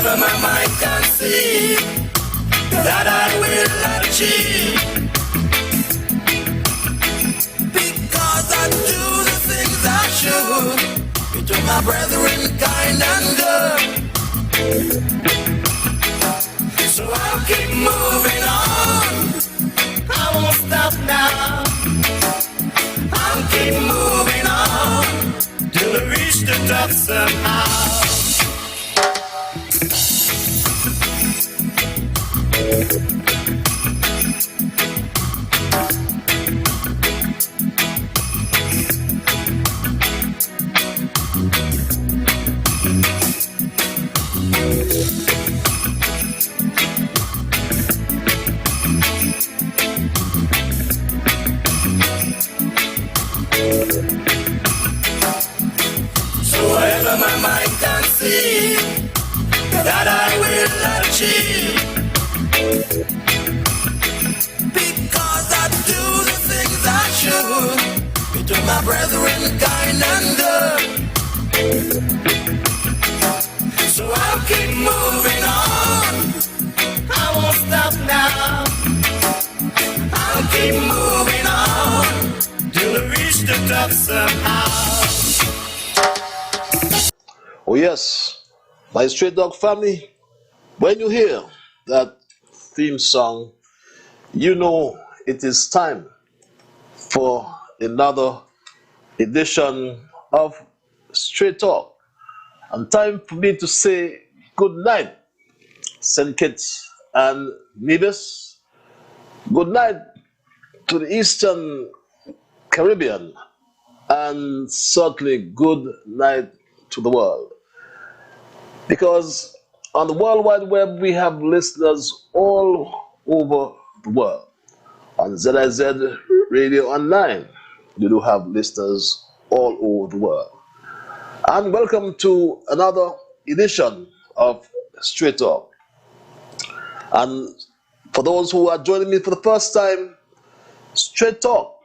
whatever my mind can see, that I will achieve. Because I do the things I should, between my brethren, kind and good. So I'll keep moving on, I won't stop now. I'll keep moving on, till I reach the top somehow. So whatever my mind can see, that I will achieve. Because I do the things I should, between my brethren, kind and good. So I'll keep moving on, I won't stop now. I'll keep moving on, till I reach the top somehow. Oh yes, my Stray Dog family, when you hear that theme song, you know it is time for another edition of Stray Talk. And time for me to say good night, St. Kitts and Nevis. Good night to the Eastern Caribbean, and certainly good night to the world. Because on the World Wide Web, we have listeners all over the world. On ZIZ Radio Online, we do have listeners all over the world. And welcome to another edition of Straight Talk. And for those who are joining me for the first time, Straight Talk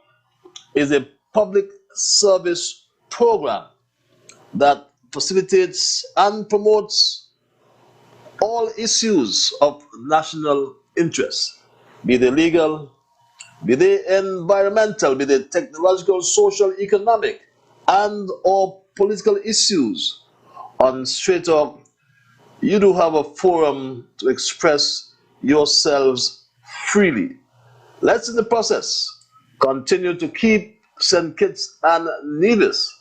is a public service program that facilitates and promotes all issues of national interest, be they legal, be they environmental, be they technological, social, economic, and or political issues. On Straight Talk, you do have a forum to express yourselves freely. Let's, in the process, continue to keep St. Kitts and Nevis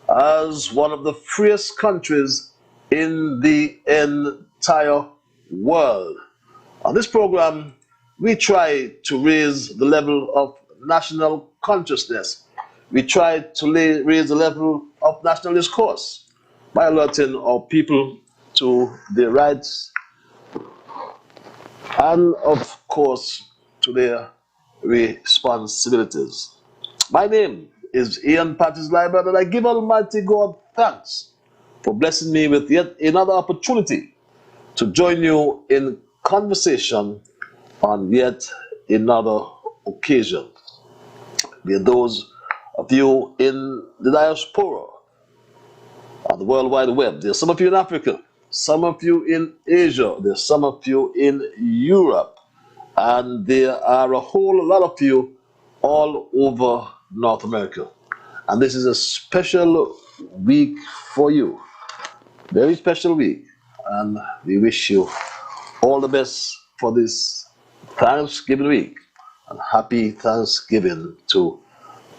as one of the freest countries in the entire world. On this program, we try to raise the level of national consciousness. We try to raise the level of national discourse by alerting our people to their rights and, of course, to their responsibilities. My name is Ian Pattis Liburd, and I give Almighty God thanks for blessing me with yet another opportunity to join you in conversation on yet another occasion. There are those of you in the diaspora, on the World Wide Web. There's some of you in Africa, some of you in Asia, there's some of you in Europe, and there are a whole lot of you all over North America. And this is a special week for you, very special week, and we wish you all the best for this Thanksgiving week, and happy Thanksgiving to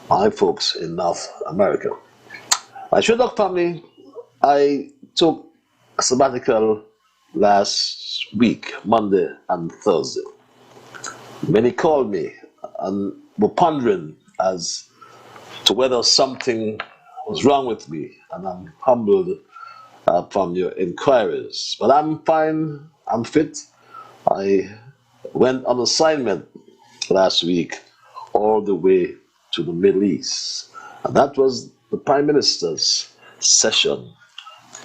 my folks in North America. My Stray Dog family, I took a sabbatical last week, Monday and Thursday. Many called me and were pondering as to whether something was wrong with me, and I'm humbled from your inquiries. But I'm fine, I'm fit. I went on assignment last week all the way to the Middle East, and that was the Prime Minister's session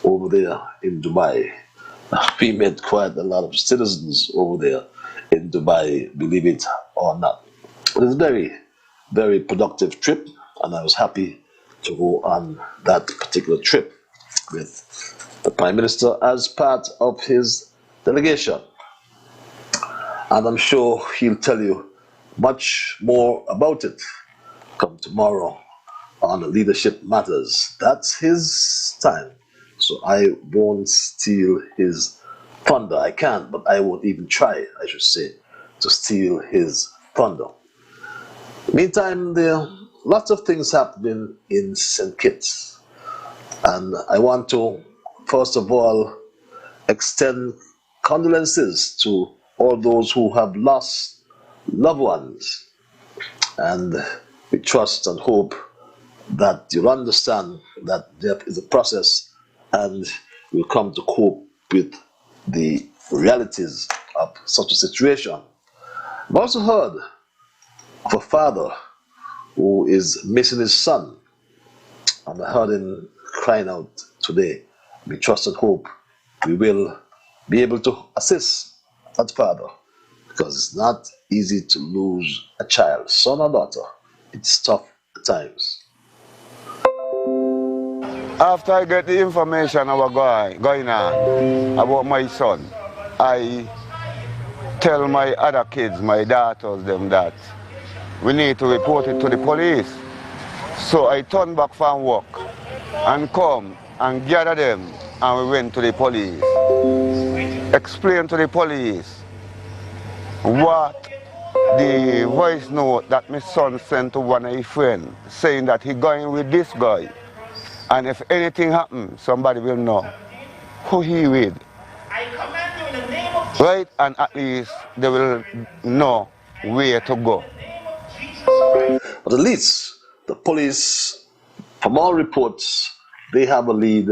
over there in Dubai. We met quite a lot of citizens over there in Dubai, believe it or not. It was a very, very productive trip, and I was happy to go on that particular trip with the Prime Minister as part of his delegation. And I'm sure he'll tell you much more about it come tomorrow on Leadership Matters. That's his time. So I won't steal his thunder. I can't, but I won't even try, I should say, to steal his thunder. Meantime, there are lots of things happening in St. Kitts. And I want to, first of all, extend condolences to all those who have lost loved ones. And we trust and hope that you'll understand that death is a process and we'll come to cope with the realities of such a situation. I've also heard of a father who is missing his son, and I heard him crying out today. We trust and hope we will be able to assist that father, because it's not easy to lose a child, son or daughter. It's tough at times. After I get the information about going on about my son, I tell my other kids, my daughters, them that we need to report it to the police. So I turned back from work and come and gather them, and we went to the police. Explain to the police what the voice note that my son sent to one of his friends, saying that he going with this guy. And if anything happens, somebody will know who he with. Right? And at least they will know where to go. But at least the police, from all reports, they have a lead,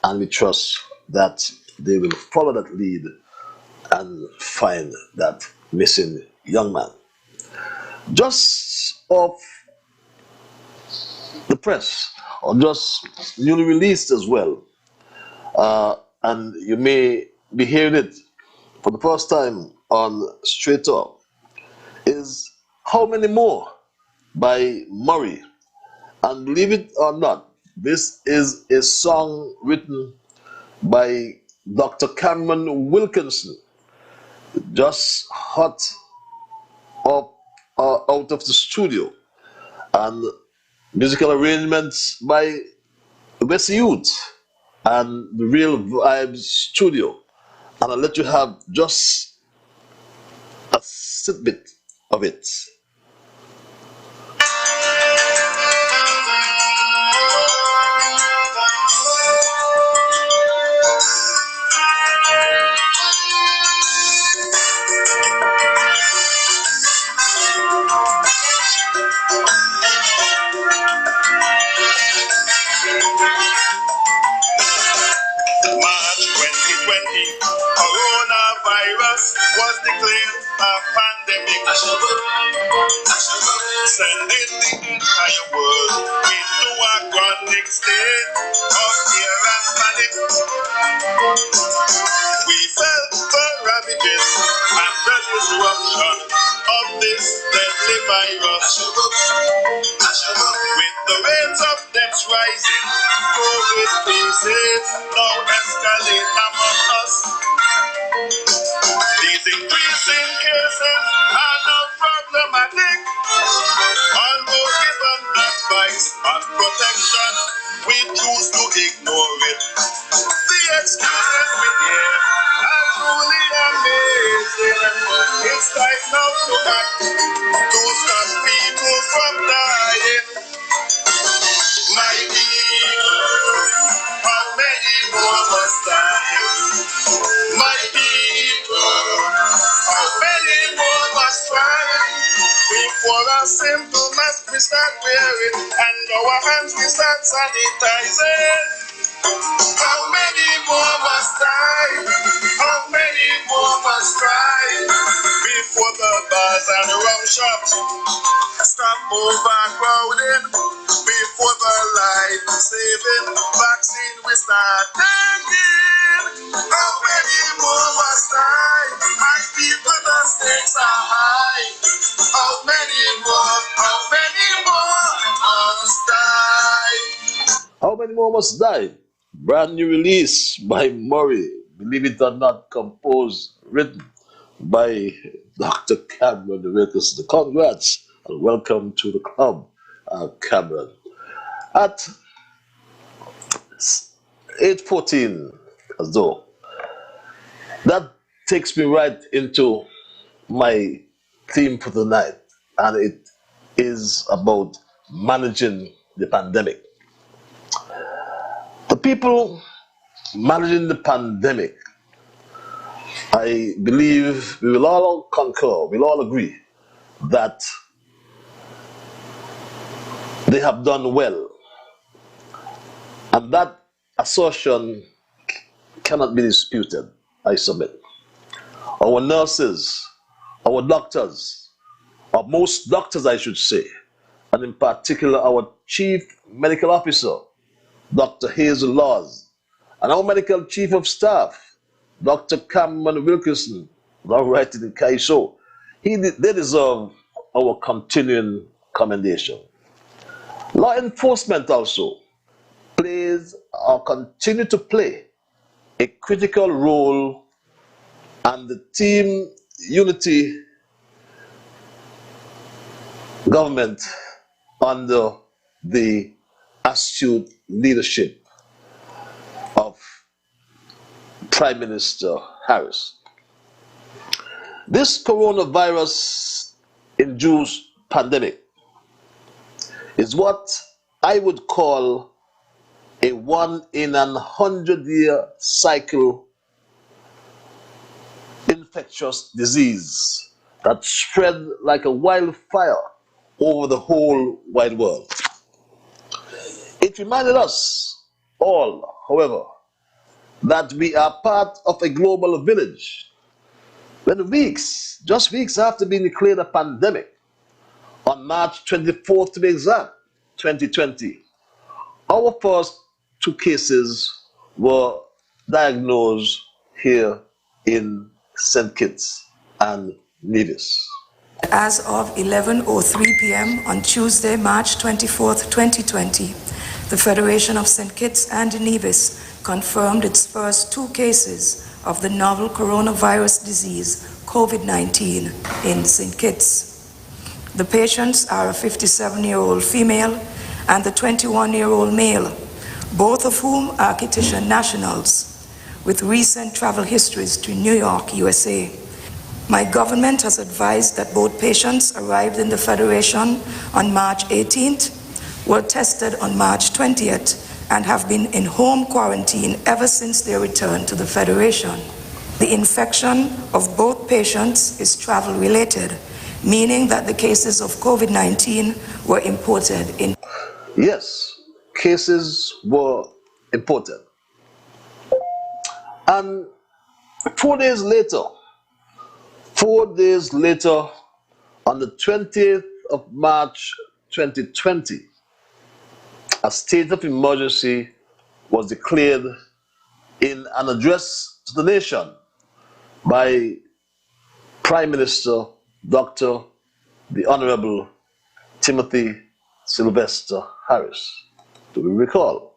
and we trust that they will follow that lead and find that missing young man. Just off the press, or just newly released as well, and you may be hearing it for the first time on Straight Up, is How Many More by Murray. And believe it or not, this is a song written by Dr. Cameron Wilkinson, just hot up out of the studio, and musical arrangements by West Youth and the Real Vibes Studio. And I'll let you have just a snippet of it. March 2020, coronavirus was declared a pandemic, sending the entire world into a chronic state of fear and panic. We felt the ravages and the disruption of this deadly virus, with the rates of deaths rising, COVID cases now escalate among us. These increasing cases are now problematic. Although given advice on protection, we choose to ignore it. The excuses we hear are truly amazing. It's time now to act to stop people from dying. My people, how many more must die? My people, how many more must try? Before a simple mask we start wearing, and our hands we start sanitizing. How many more must die? How many more must try? Before the bars and rum shops stop overcrowding. Before the life-saving vaccine we start taking. How many more must die? My people, the stakes are high. How many more must die? How many more must die? brand new release by Murray, believe it or not, composed, written by Dr. Cameron Wilkerson. Congrats and welcome to the club, Cameron. At 8:14, as though, that takes me right into my theme for tonight, and it is about managing the pandemic. The people managing the pandemic, I believe we will all concur, we'll all agree that they have done well. And that assertion cannot be disputed, I submit. Our nurses, our doctors, or most doctors, I should say, and in particular our chief medical officer, Dr. Hazel Laws, and our medical chief of staff, Dr. Cameron Wilkerson, now writing in Kaiso, they deserve our continuing commendation. Law enforcement also plays or continue to play a critical role, and the team unity government under the astute leadership of Prime Minister Harris. This coronavirus-induced pandemic is what I would call a 1 in 100-year cycle infectious disease that spread like a wildfire over the whole wide world. It reminded us all, however, that we are part of a global village. When just weeks after being declared a pandemic, on March 24th to be exact, 2020, our first 2 cases were diagnosed here in St. Kitts and Nevis. As of 11:03 p.m. on Tuesday, March 24th, 2020, the Federation of St. Kitts and Nevis confirmed its first 2 cases of the novel coronavirus disease, COVID-19, in St. Kitts. The patients are a 57-year-old female and the 21-year-old male, both of whom are Kittitian nationals, with recent travel histories to New York, USA. My government has advised that both patients arrived in the Federation on March 18th, were tested on March 20th, and have been in home quarantine ever since their return to the Federation. The infection of both patients is travel-related, meaning that the cases of COVID-19 were imported in. Yes, cases were imported. And 4 days later, on the 20th of March 2020, a state of emergency was declared in an address to the nation by Prime Minister Dr. the Honorable Timothy Sylvester Harris. Do we recall?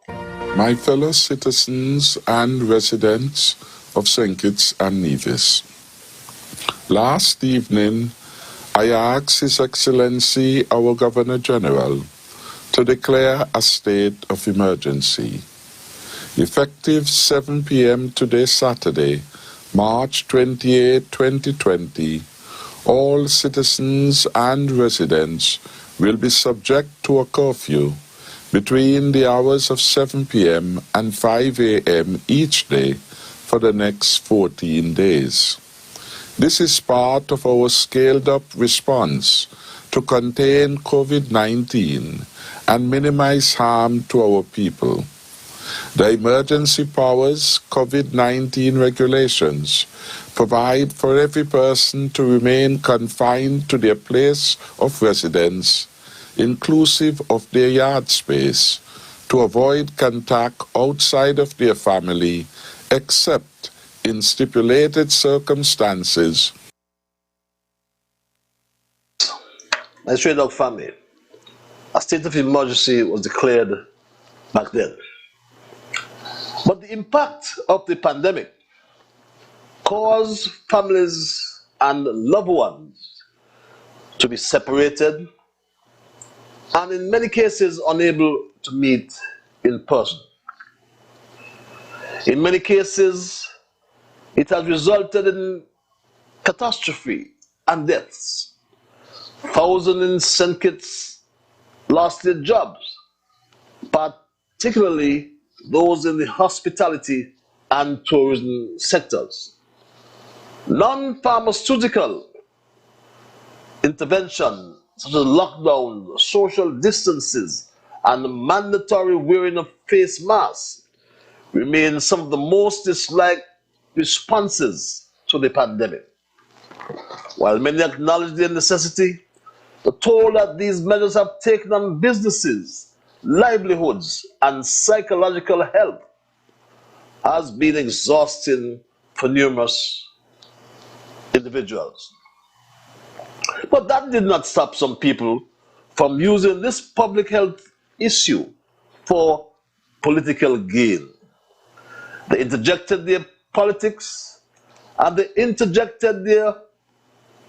My fellow citizens and residents of St. Kitts and Nevis, last evening I asked His Excellency our Governor General to declare a state of emergency. Effective 7 p.m. today, Saturday, March 28, 2020, all citizens and residents will be subject to a curfew between the hours of 7 p.m. and 5 a.m. each day for the next 14 days. This is part of our scaled-up response to contain COVID-19 and minimize harm to our people. The emergency powers COVID-19 regulations provide for every person to remain confined to their place of residence, inclusive of their yard space, to avoid contact outside of their family, except in stipulated circumstances. My stray dog family, a state of emergency was declared back then. But the impact of the pandemic caused families and loved ones to be separated and in many cases unable to meet in person. In many cases, it has resulted in catastrophe and deaths. Thousands in St. Kitts lost their jobs, particularly those in the hospitality and tourism sectors. Non-pharmaceutical intervention such as lockdown, social distances, and mandatory wearing of face masks remain some of the most disliked responses to the pandemic. While many acknowledge their necessity, the toll that these measures have taken on businesses, livelihoods, and psychological health has been exhausting for numerous individuals. But that did not stop some people from using this public health issue for political gain. They interjected their politics and they interjected their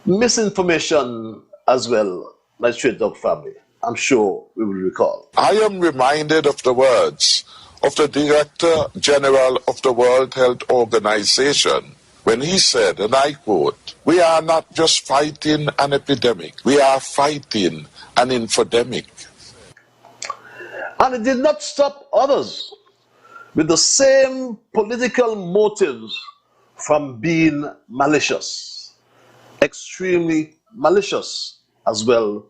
misinformation as well, my straight dog family. I'm sure we will recall. I am reminded of the words of the Director General of the World Health Organization when he said, and I quote, "We are not just fighting an epidemic, we are fighting an infodemic." And it did not stop others with the same political motives from being malicious, extremely malicious as well,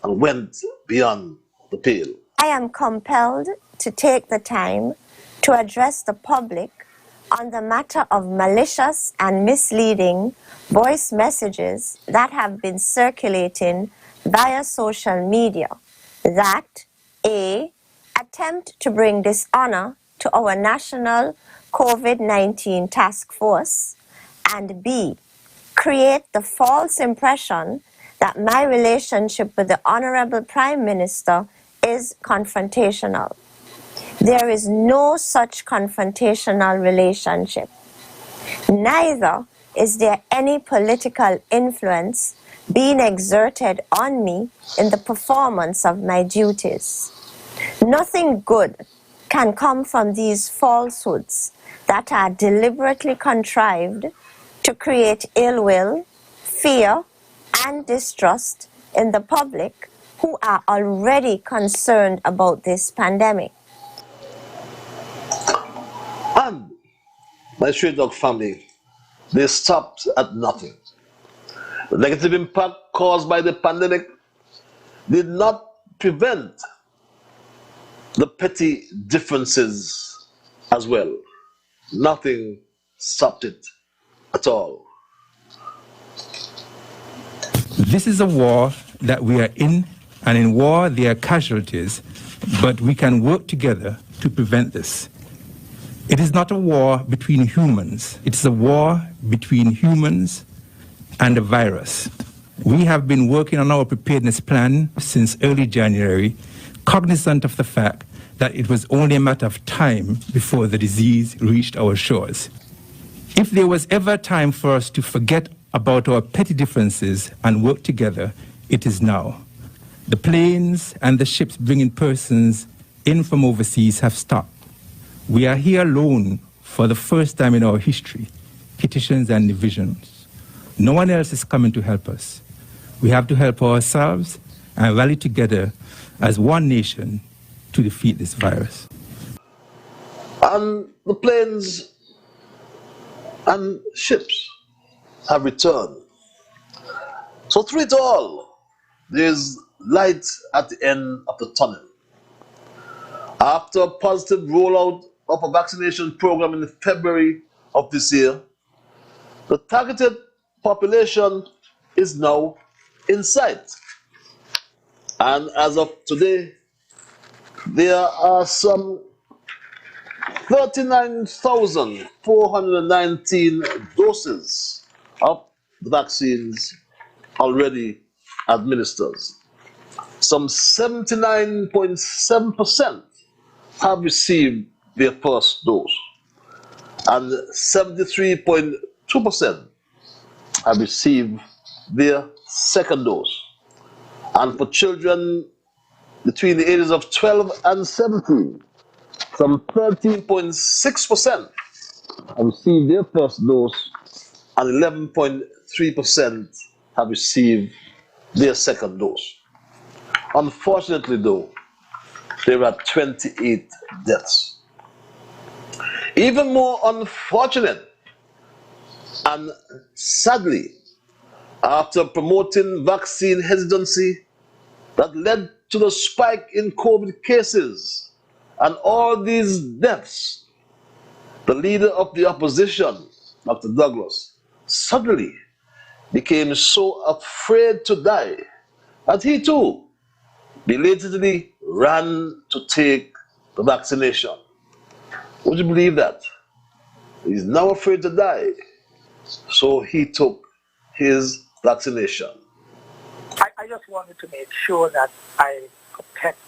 and went beyond the pale. I am compelled to take the time to address the public on the matter of malicious and misleading voice messages that have been circulating via social media that A. attempt to bring dishonor to our national COVID-19 task force, and B. create the false impression that my relationship with the Honorable Prime Minister is confrontational. There is no such confrontational relationship. Neither is there any political influence being exerted on me in the performance of my duties. Nothing good can come from these falsehoods that are deliberately contrived to create ill will, fear, and distrust in the public who are already concerned about this pandemic. And my straight dog family, they stopped at nothing. The negative impact caused by the pandemic did not prevent the petty differences as well. Nothing stopped it at all. This is a war that we are in, and in war there are casualties, but we can work together to prevent this. It is not a war between humans. It is a war between humans and a virus. We have been working on our preparedness plan since early January, cognizant of the fact that it was only a matter of time before the disease reached our shores. If there was ever a time for us to forget about our petty differences and work together, it is now. The planes and the ships bringing persons in from overseas have stopped. We are here alone for the first time in our history, petitions and divisions. No one else is coming to help us. We have to help ourselves and rally together as one nation to defeat this virus. And the planes and ships have returned. So through it all, there's light at the end of the tunnel. After a positive rollout of a vaccination program in February of this year, the targeted population is now in sight. And as of today, there are some 39,419 doses of the vaccines already administered. Some 79.7% have received their first dose. and 73.2% have received their second dose. And for children between the ages of 12 and 17, some 13.6% have received their first dose, and 11.3% have received their second dose. Unfortunately, though, there are 28 deaths. Even more unfortunate, and sadly, after promoting vaccine hesitancy that led to the spike in COVID cases and all these deaths, the leader of the opposition, Dr. Douglas, suddenly became so afraid to die that he too belatedly ran to take the vaccination. Would you believe that? He's now afraid to die, so he took his vaccination. I just wanted to make sure that I protect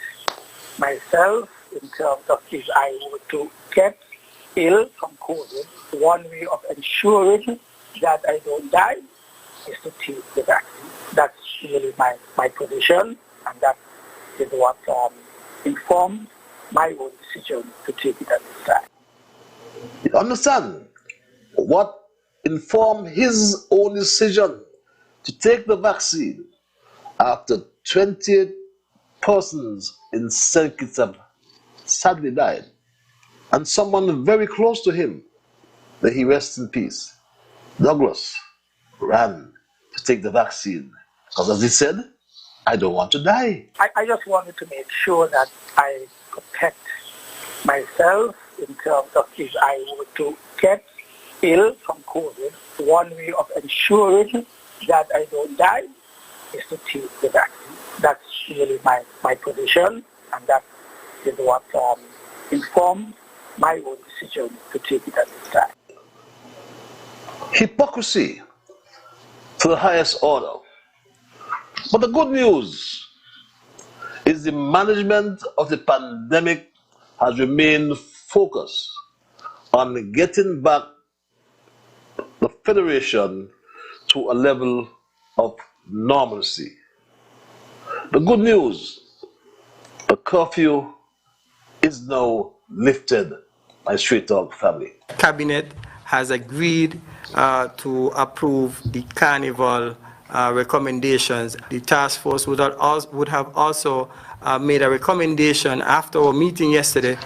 myself in terms of if I were to get ill from COVID. One way of ensuring that I don't die is to take the vaccine. That's really my position, and that is what informed my own decision to take it at this time. You understand what informed his own decision to take the vaccine after 28 persons in St. Kitts have sadly died, and someone very close to him, that he rest in peace, Douglas, ran to take the vaccine because, as he said, I don't want to die. I just wanted to make sure that I protect myself in terms of if I were to get ill from COVID. One way of ensuring that I don't die is to take the vaccine. That's really my position, and that is what informed my own decision to take it at this time. Hypocrisy to the highest order. But the good news is the management of the pandemic has remained focused on getting back the Federation to a level of normalcy. The good news, the curfew is now lifted by Straight Talk family. Cabinet has agreed to approve the carnival recommendations. The task force would have also made a recommendation after our meeting yesterday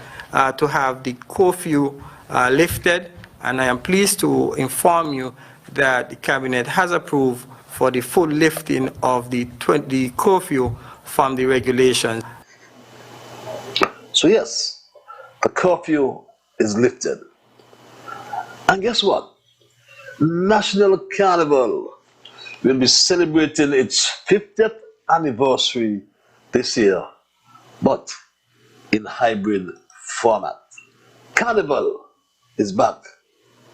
to have the curfew lifted, and I am pleased to inform you that the Cabinet has approved for the full lifting of the curfew from the regulations. So yes, the curfew is lifted. And guess what? National Carnival will be celebrating its 50th anniversary this year, but in hybrid format. Carnival is back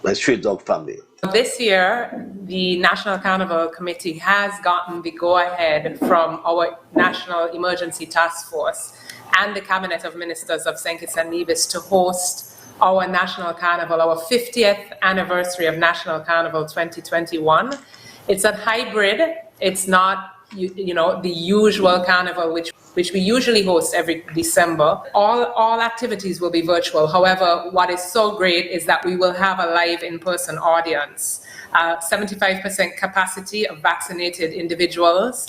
by Straight Dog family. This year, the National Carnival Committee has gotten the go-ahead from our National Emergency Task Force and the Cabinet of Ministers of St. Kitts and Nevis to host our National Carnival, our 50th anniversary of National Carnival 2021. It's a hybrid. It's not, the usual carnival which we usually host every December. All activities will be virtual. However, what is so great is that we will have a live in-person audience. 75% capacity of vaccinated individuals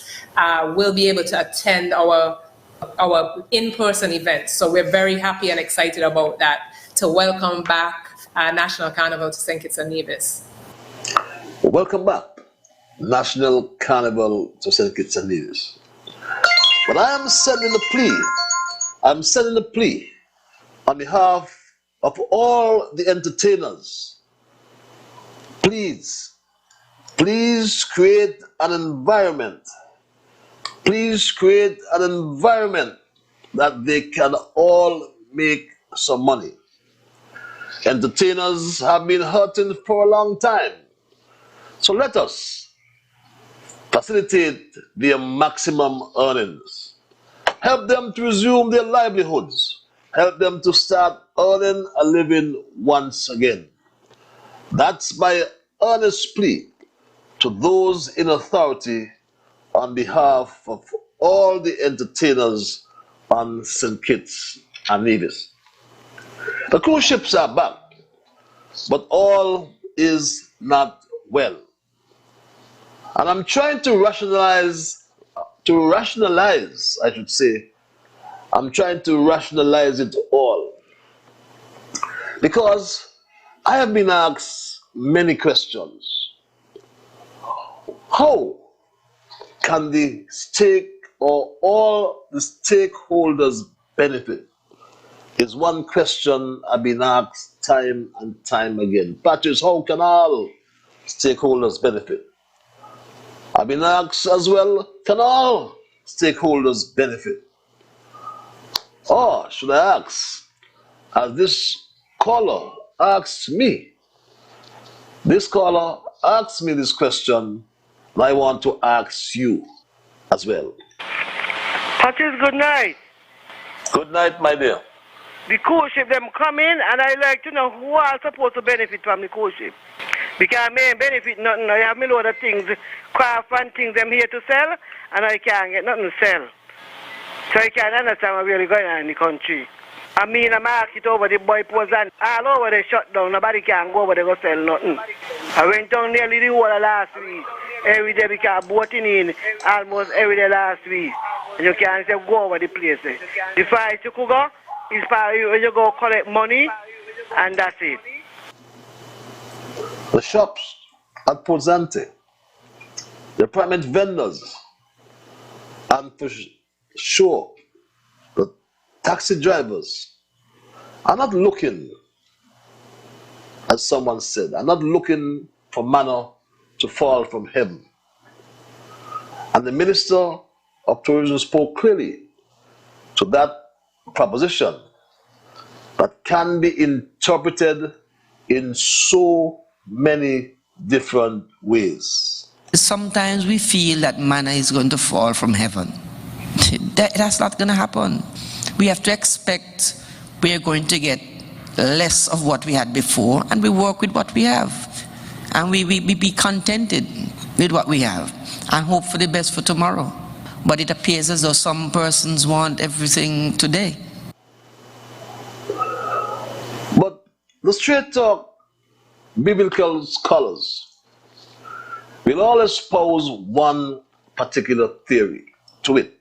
will be able to attend our in-person events. So we're very happy and excited about that, to welcome back National Carnival to St. Kitts and Nevis. Welcome back, National Carnival to St. Kitts and Nevis. But I am sending a plea. I'm sending a plea on behalf of all the entertainers. Please create an environment. Please create an environment that they can all make some money. Entertainers have been hurting for a long time. So let us facilitate their maximum earnings. Help them to resume their livelihoods. Help them to start earning a living once again. That's my earnest plea to those in authority on behalf of all the entertainers on St. Kitts and Nevis. The cruise ships are back, but all is not well. And I'm trying to rationalize, I should say, I'm trying to rationalize it all. Because I have been asked many questions. How can the stake or all the stakeholders benefit? Is one question I've been asked time and time again. Patrice, how can all stakeholders benefit? I've been asked as well, can all stakeholders benefit? Or should I ask, as this caller asked me, this caller asked me this question, and I want to ask you as well. Patrice, good night. Good night, my dear. The cruise ship, them come in, and I like to know who are supposed to benefit from the cruise ship. Because I ain't benefit nothing. I have me load of things, craft and things them here to sell, and I can't get nothing to sell. So I can't understand what's really going on in the country. I mean, I market over the boy Pozan. All over they shut down. Nobody can go over there go sell nothing. I went down nearly the whole of last week. Every day because boating in almost every day last week. And you can't say go over the place. The price you could go is for you go collect money and that's it. The shops at Pozante, the private vendors, and for sure, the taxi drivers are not looking, as someone said, are not looking for manna to fall from heaven. And the Minister of Tourism spoke clearly to that proposition that can be interpreted in so many different ways. Sometimes we feel that manna is going to fall from heaven. That's not going to happen. We have to expect we are going to get less of what we had before, and we work with what we have. And we be contented with what we have and hope for the best for tomorrow. But it appears as though some persons want everything today. But the straight talk biblical scholars will all espouse one particular theory to it.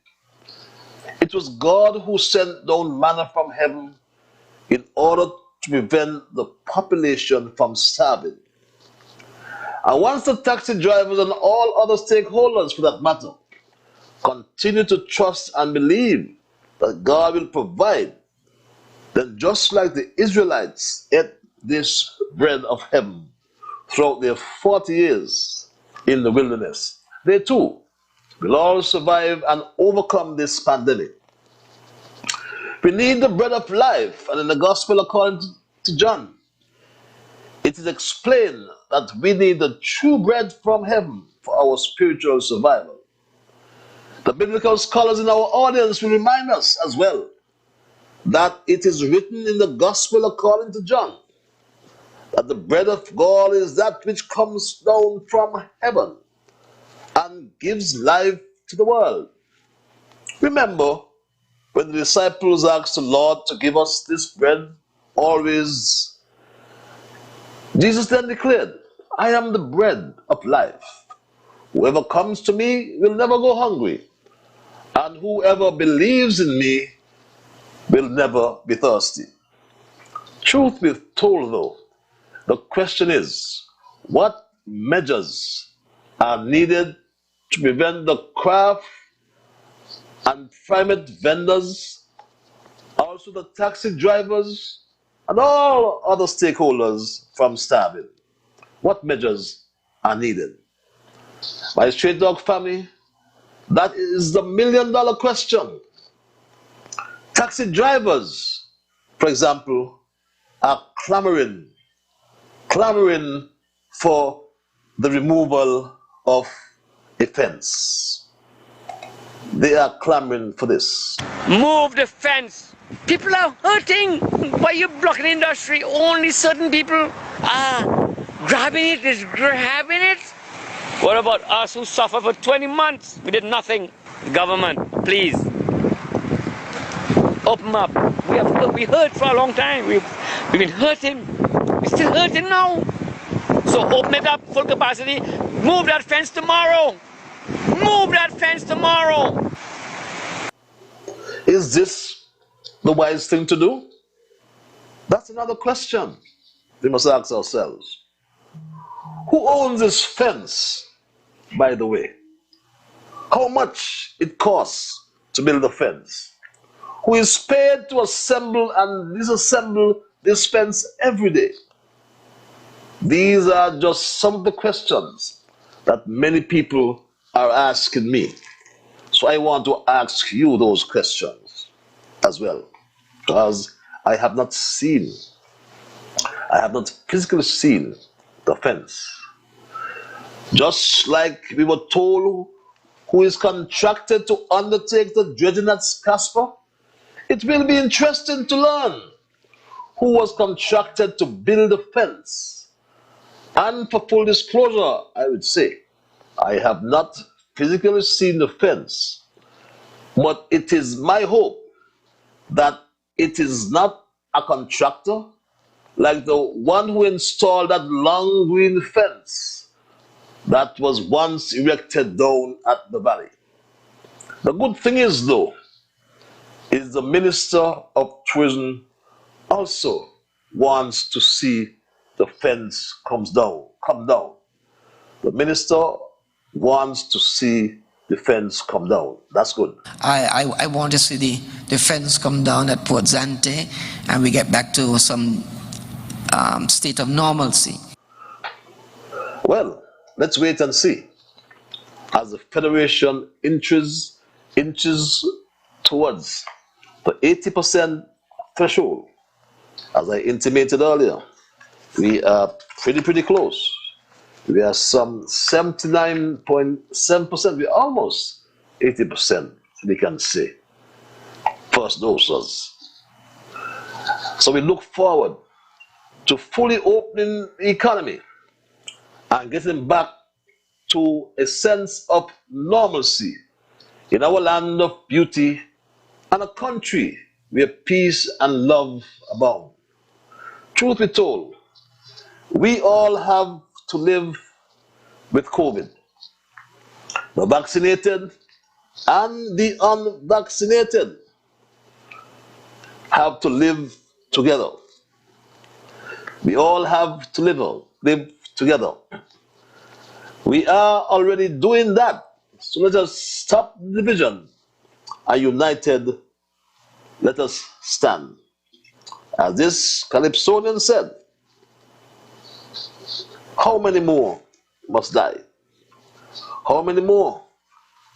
It was God who sent down manna from heaven in order to prevent the population from starving. And once the taxi drivers and all other stakeholders, for that matter, continue to trust and believe that God will provide, then just like the Israelites ate this bread of heaven throughout their 40 years in the wilderness, they too will all survive and overcome this pandemic. We need the bread of life, and in the Gospel according to John, it is explained that we need the true bread from heaven for our spiritual survival. The biblical scholars in our audience will remind us as well that it is written in the Gospel according to John that the bread of God is that which comes down from heaven and gives life to the world. Remember when the disciples asked the Lord to give us this bread always, Jesus then declared, I am the bread of life. Whoever comes to me will never go hungry, and whoever believes in me will never be thirsty. Truth be told though, the question is, what measures are needed to prevent the craft and private vendors, also the taxi drivers, and all other stakeholders from starving? What measures are needed? My Straight Dog family, that is the million-dollar question. Taxi drivers, for example, are clamoring for the removal of a fence. They are clamoring for this. Move the fence. People are hurting. Why are you blocking the industry? Only certain people. grabbing it, is grabbing it. What about us who suffer for 20 months? We did nothing. Government, please. Open up. We hurt for a long time. We've been hurting. We're still hurting now. So open it up, full capacity. Move that fence tomorrow. Move that fence tomorrow. Is this the wise thing to do? That's another question we must ask ourselves. Who owns this fence, by the way? How much it costs to build a fence? Who is paid to assemble and disassemble this fence every day? These are just some of the questions that many people are asking me. So I want to ask you those questions as well, because I have not physically seen the fence. Just like we were told who is contracted to undertake the dredging at Casper, it will be interesting to learn who was contracted to build the fence. And for full disclosure, I would say, I have not physically seen the fence, but it is my hope that it is not a contractor like the one who installed that long green fence that was once erected down at the valley. The good thing is, though, is the Minister of Tourism also wants to see the fence come down. The Minister wants to see the fence come down. That's good. I want to see the fence come down at Port Zante and we get back to some state of normalcy. Well, let's wait and see. As the Federation inches towards the 80% threshold, as I intimated earlier, we are pretty close. We are some 79.7%. We're almost 80%, we can say, first doses. So we look forward to fully opening the economy and getting back to a sense of normalcy in our land of beauty and a country where peace and love abound. Truth be told, we all have to live with COVID. The vaccinated and the unvaccinated have to live together. We all have to live together. We are already doing that. So let us stop the division and united let us stand. As this Calypsonian said, how many more must die? How many more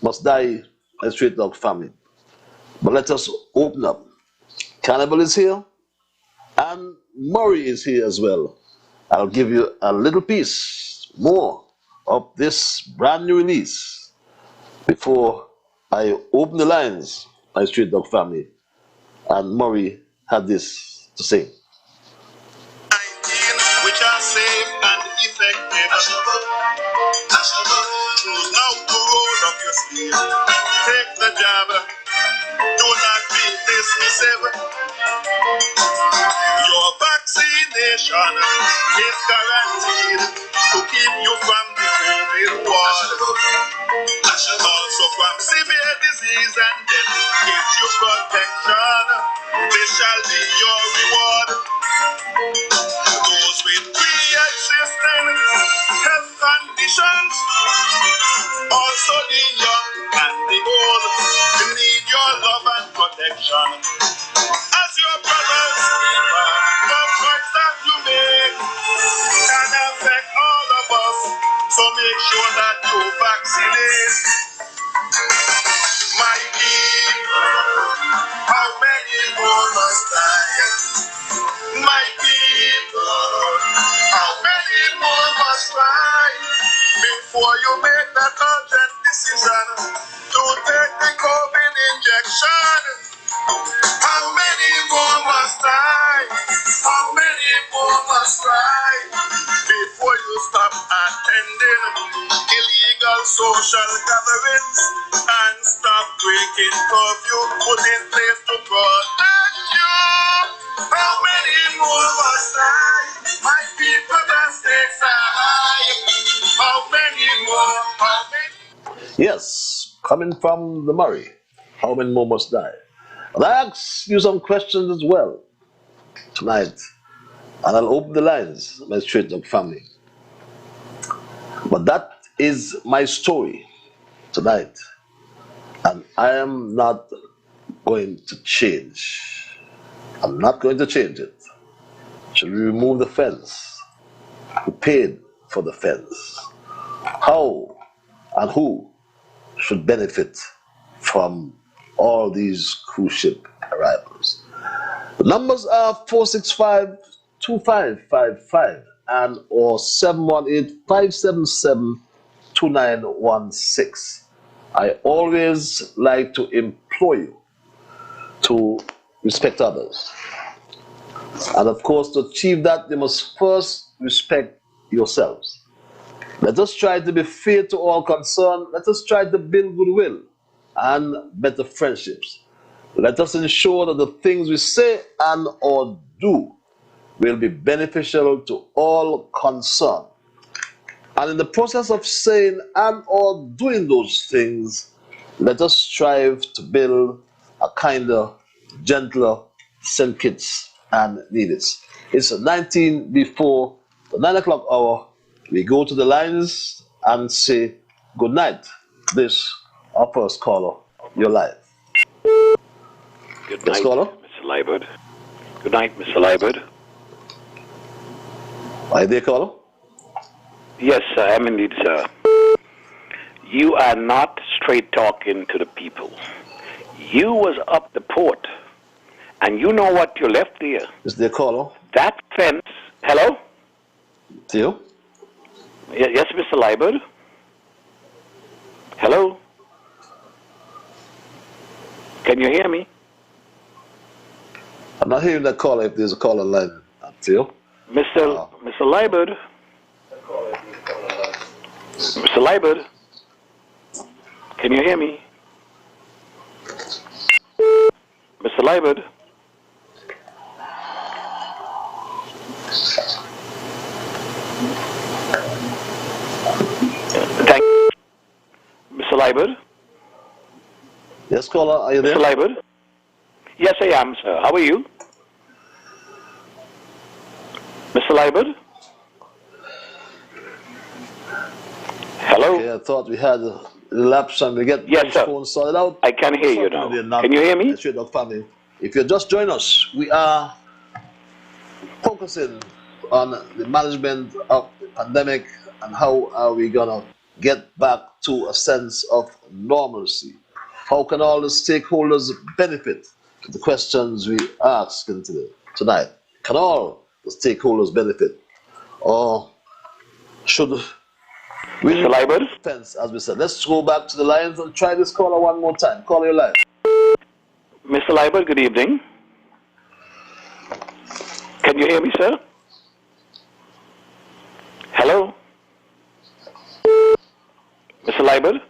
must die a Street Dog family? But let us open up. Carnival is here and Murray is here as well. I'll give you a little piece more of this brand new release before I open the lines, my Street Dog family. And Murray had this to say. Which are safe and effective. Choose now to roll up your sleeve. Take the jab. Do not be dismissive. Your vaccination is guaranteed to keep you from the COVID ward. Also from severe disease and death gives you protection. This shall be your reward. Those with pre-existing health conditions, also the young and the old, need your love and protection. As your brothers, the choice that you make can affect all of us, so make sure that you vaccinate. My people, how many more must die? My people, how many more must try before you make that urgent decision to take the COVID injection? How many more must die? How many more must try before illegal social gatherings and stop breaking curfew put in place to protect you. How many more must die? My people that stakes are high. How many more? How many? Yes, coming from the Murray, how many more must die? And I ask you some questions as well tonight, and I'll open the lines, my straight up family. But that is my story tonight, and I am not going to change. I'm not going to change it. Should we remove the fence? Who paid for the fence? How and who should benefit from all these cruise ship arrivals? The numbers are 465-2555 and or 718-577-2916. I always like to implore you to respect others. And of course, to achieve that, you must first respect yourselves. Let us try to be fair to all concerned. Let us try to build goodwill and better friendships. Let us ensure that the things we say and or do will be beneficial to all concerned. And in the process of saying and or doing those things, let us strive to build a kinder, gentler St. Kitts and Nevis. It's 19 before the 9 o'clock hour. We go to the lines and say good night. This, our first caller, you're live. Good Yes, night, caller. Mr. Liburd. Good night, Mr. Liburd. Are you there, caller? Yes, I am indeed, sir. You are not straight talking to the people. You was up the port, and you know what you left there. Is there, caller? That fence. Hello? To you? Yes, Mr. Liburd. Hello? Can you hear me? I'm not hearing that caller if there's a caller line. To you? Mr. Liburd. Mr. Liburd. Can you hear me? Mr. Liburd. Thank you. Mr. Liburd. Yes, caller, are you there? Mr. Liburd. Yes, I am, sir. How are you? Mr. Liburd? Hello? Okay, I thought we had a lapse and we get Yes, sir. phone sorted out. I can hear you now. Can you hear me? Straight up family. If you just join us, we are focusing on the management of the pandemic and how are we gonna get back to a sense of normalcy. How can all the stakeholders benefit? The questions we ask tonight. Can all the stakeholders benefit? Or should we Mr. Liburd? fence, as we said? Let's go back to the lines and try this caller one more time. Call your line. Mr. Liburd, good evening. Can you hear me, sir? Hello? Mr. Liburd?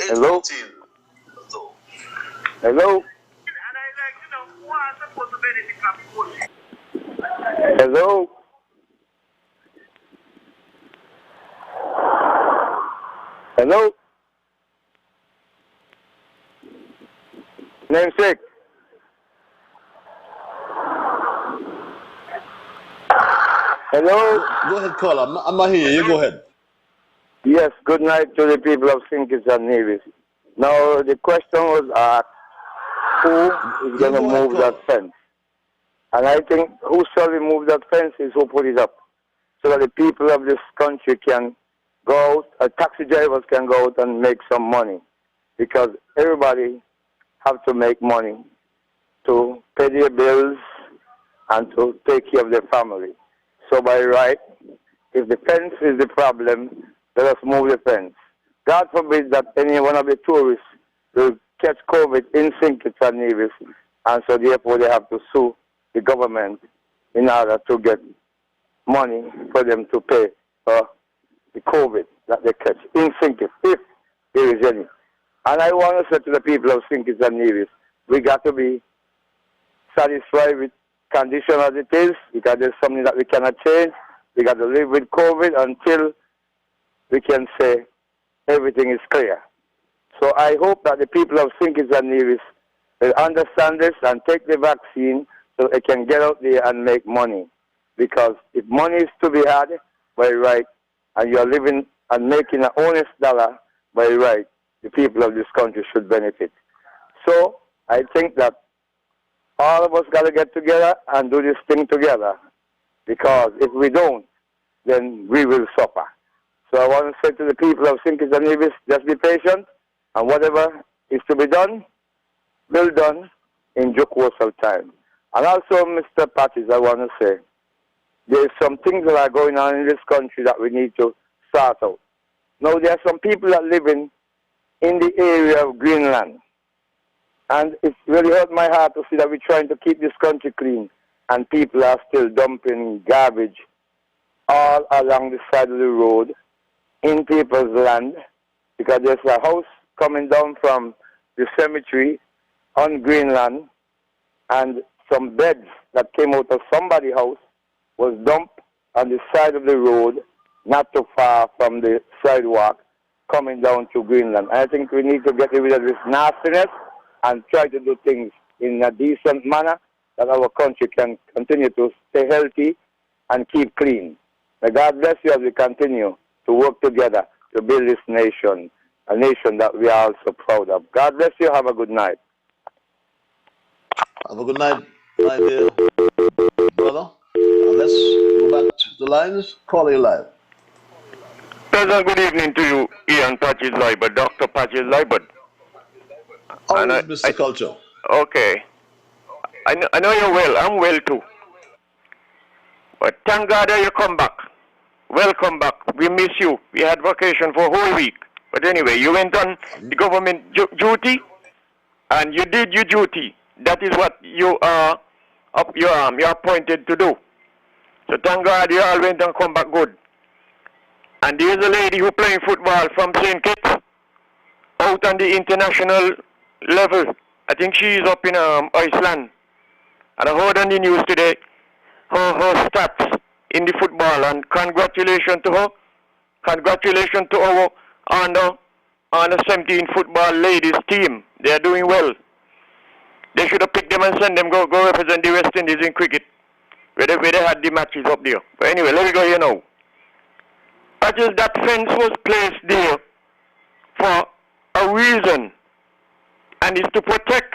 Hello? Hello? Hello? Hello? Namesake? Hello? Go ahead, caller. I'm not here. You go ahead. Yes, good night to the people of St. Kitts and Nevis. Now, the question was asked, who is going to move that fence? And I think who shall remove that fence is who put it up. So that the people of this country can go out, taxi drivers can go out and make some money. Because everybody have to make money to pay their bills and to take care of their family. So by right, if the fence is the problem, let us move the fence. God forbid that any one of the tourists will catch COVID in St. Kitts and Nevis, and so therefore they have to sue the government in order to get money for them to pay for the COVID that they catch in St. Kitts, if there is any. And I want to say to the people of St. Kitts and Nevis, we got to be satisfied with condition as it is, because there's something that we cannot change. We got to live with COVID until we can say everything is clear. So I hope that the people of St. Kitts and Nevis will understand this and take the vaccine so they can get out there and make money. Because if money is to be had by right, and you're living and making an honest dollar by right, the people of this country should benefit. So I think that all of us got to get together and do this thing together, because if we don't, then we will suffer. So I want to say to the people of St. Kitts and Nevis, just be patient, and whatever is to be done, will be done in due course of time. And also, Mr. Patches, I want to say, there's some things that are going on in this country that we need to sort out. Now, there are some people that live in the area of Greenland. And it's really hurt my heart to see that we're trying to keep this country clean, and people are still dumping garbage all along the side of the road in people's land, because there's a house coming down from the cemetery on Greenland, and some beds that came out of somebody's house was dumped on the side of the road, not too far from the sidewalk, coming down to Greenland. I think we need to get rid of this nastiness and try to do things in a decent manner that our country can continue to stay healthy and keep clean. May God bless you as we continue to work together to build this nation, a nation that we are also proud of. God bless you. Have a good night. Have a good night, my dear brother. And let's go back to the lines. Call you live. Pleasant good evening to you, Ian Patches Liburd, Dr. Patches Liburd. How is Mr. Culture? Okay. I know you're well. I'm well too. But thank God that you come back. Welcome back. We miss you. We had vacation for a whole week. But anyway, you went on the government duty, and you did your duty. That is what you are you're appointed to do. So thank God you all went and come back good. And there's a lady who playing football from St. Kitts out on the international level. I think she is up in Iceland. And I heard on the news today her stats in the football, and congratulations to her. Congratulations to our under 17 football ladies team. They are doing well. They should have picked them and sent them go represent the West Indies in cricket, where they had the matches up there. But anyway, let me go here now. That fence was placed there for a reason, and is to protect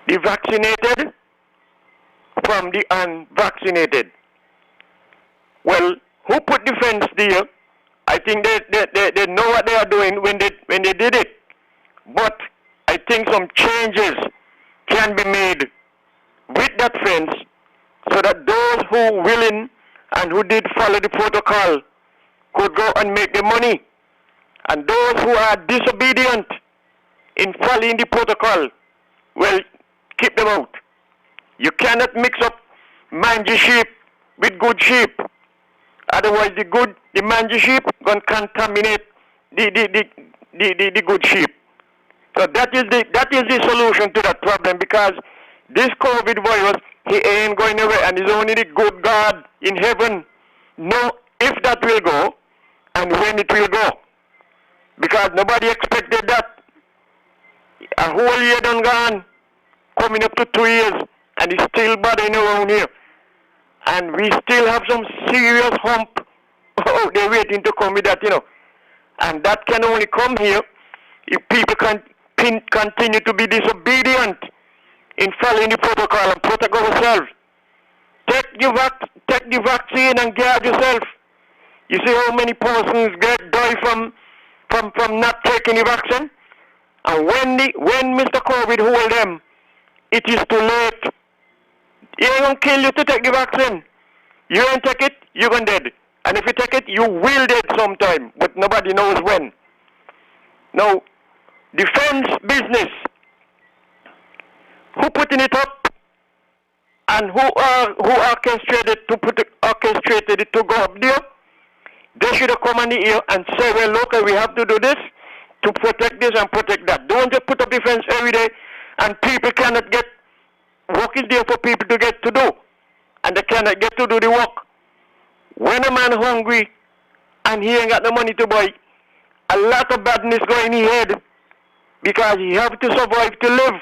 the vaccinated from the unvaccinated. Well, who put the fence there? I think they know what they are doing when they did it. But I think some changes can be made with that fence so that those who are willing and who did follow the protocol could go and make the money. And those who are disobedient in following the protocol, well, keep them out. You cannot mix up mangy sheep with good sheep. Otherwise, the mangy sheep going to contaminate the good sheep. So that is the solution to that problem, because this COVID virus, he ain't going away, and it's only the good God in heaven know if that will go and when it will go. Because nobody expected that. A whole year done gone, coming up to 2 years, and it's still bothering around here. And we still have some serious hump out there waiting to come with that, And that can only come here if people continue to be disobedient in following the protocol and protect ourselves. Take the vaccine and guard yourself. You see how many persons die from not taking the vaccine? And when Mr. COVID hold them, it is too late. He ain't gonna kill you to take the vaccine. You ain't take it, you're gonna dead. And if you take it, you will dead sometime, but nobody knows when. Now, defense business. Who putting it up? And who orchestrated it to go up there? They should have come on the ear and say, well, look, we have to do this to protect this and protect that. Don't just put up defense every day and people cannot get, work is there for people to get to do. And they cannot get to do the work. When a man hungry and he ain't got no money to buy, a lot of badness go in his head because he have to survive to live.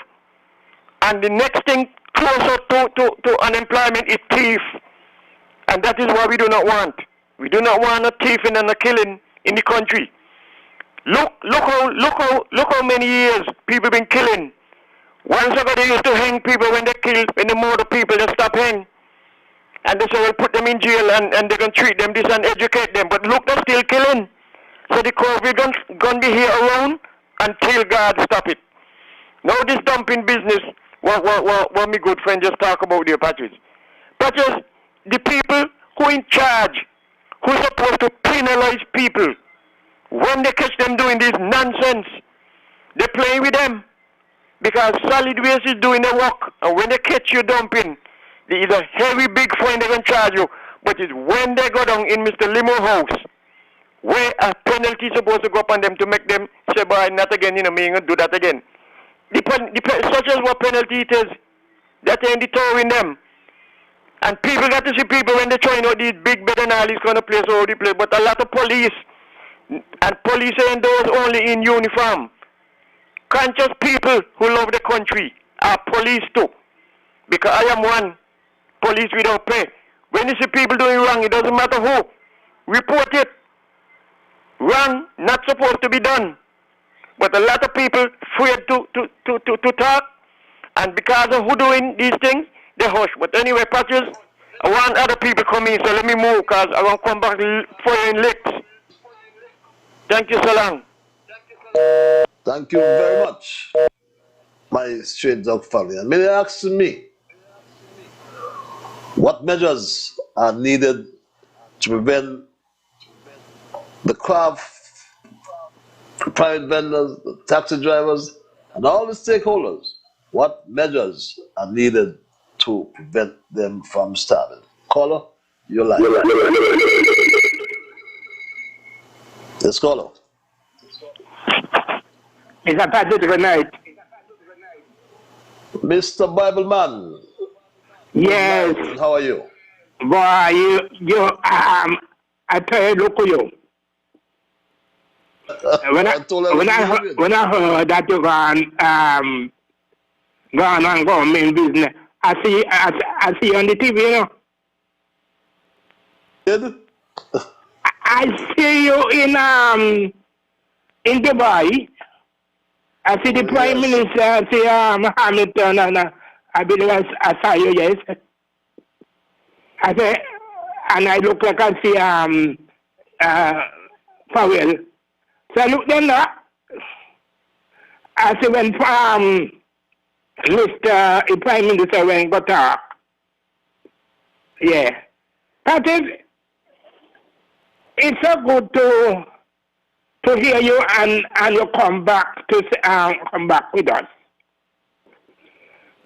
And the next thing closer to unemployment is thief. And that is what we do not want. We do not want a thieving and a killing in the country. Look how many years people been killing. Once ago they used to hang people when they kill, when they murder people, they stop hang. And they say, well, put them in jail and they can treat them this and educate them. But look, they're still killing. So the COVID gonna be here around until God stop it. Now this dumping business, what my good friend just talk about the Patches. Patches, the people who in charge, who supposed to penalize people, when they catch them doing this nonsense, they play with them. Because solid waste is doing the work. And when they catch you dumping, there is a heavy big fine they can charge you. But it's when they go down in Mr. Limo house, where a penalty is supposed to go upon them to make them say, boy, not again, me ain't gonna do that again. Such as what penalty it is, that ain't deterring them. And people got to see people when they try out these big bed and all these kind of places all the place. But a lot of police, and police ain't those only in uniform. Conscious people who love the country are police too. Because I am one police without pay. When you see people doing wrong, it doesn't matter who. Report it. Wrong, not supposed to be done. But a lot of people afraid to talk. And because of who doing these things, they hush. But anyway, Patches, I want other people come in, so let me move because I want to come back for you in licks. Thank you so long. Thank you very much, my straight dog family. And many ask me, what measures are needed to prevent the craft, private vendors, the taxi drivers, and all the stakeholders? What measures are needed to prevent them from starving? Caller, you're live. Yes, caller. Mr. Patrick, good night. Mr. Bibleman. Yes. How are you? Boy, I tell you, look at you. When I heard that you gone on government business, I see on the TV, you know. Did? I see you in Dubai. I see the Prime Minister, I see Hamilton, and I believe I saw you, yes. I say, and I look like I see Powell. So I look then I see when Mr. Prime Minister went to talk. Yeah. That is, it's so good to hear you and you come back with us.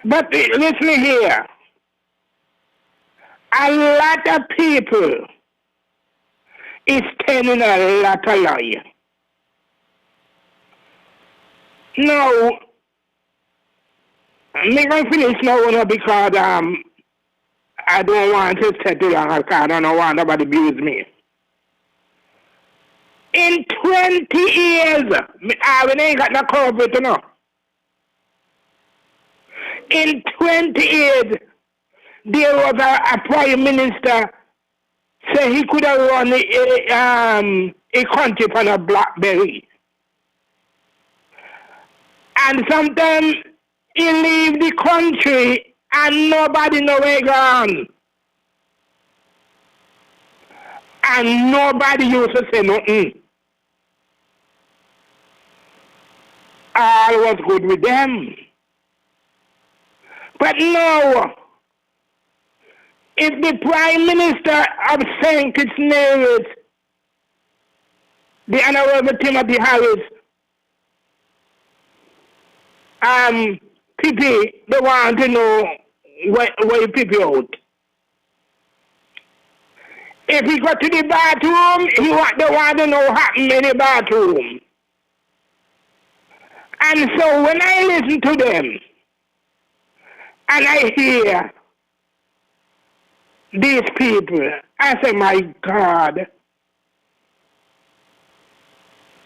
But listen here. A lot of people is telling a lot of lie. Now, I'm going to finish now because I don't want to stay too long because I don't want nobody to abuse me. In 20 years, I ain't got no COVID, you know. In 20 years, there was a prime minister say he could have run a country on a BlackBerry. And sometimes he leave the country and nobody know where he gone. And nobody used to say nothing. All was good with them. But no, if the Prime Minister of St. Kitts Nevis, the Honorable Timothy Harris, PP, they want to know where you PP out. If he got to the bathroom, they want to know what happened in the bathroom. And so when I listen to them, and I hear these people, I say, my God,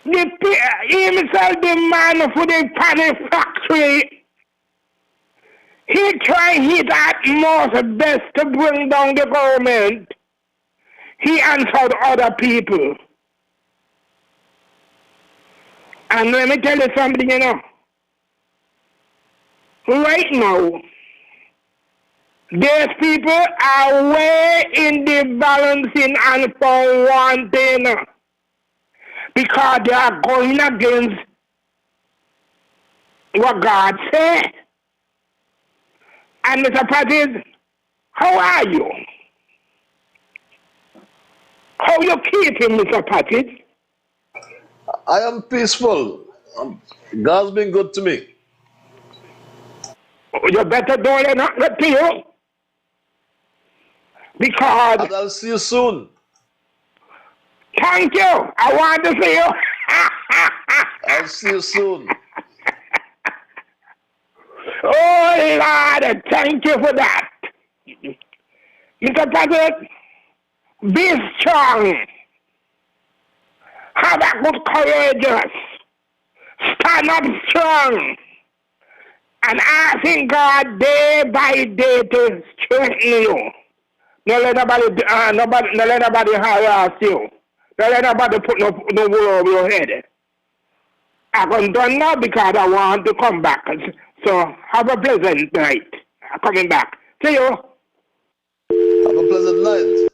himself, the man for the panic factory, he tried his utmost best to bring down the government. He answered other people. And let me tell you something, you know. Right now, these people are way in the balancing and for one thing. Because they are going against what God said. And Mr. Pattis, how are you? How you keeping, Mr. Pattis? I am peaceful. God's been good to me. You better don't not good to you. Because... And I'll see you soon. Thank you. I want to see you. I'll see you soon. Oh, Lord, thank you for that. Mr. President, be strong. Have a good courageous. Stand up strong. And asking God day by day to strengthen you. Don't let nobody harass you. Don't let nobody put no wool over your head. I can done now because I want to come back. So have a pleasant night. I'm coming back. See you. Have a pleasant night.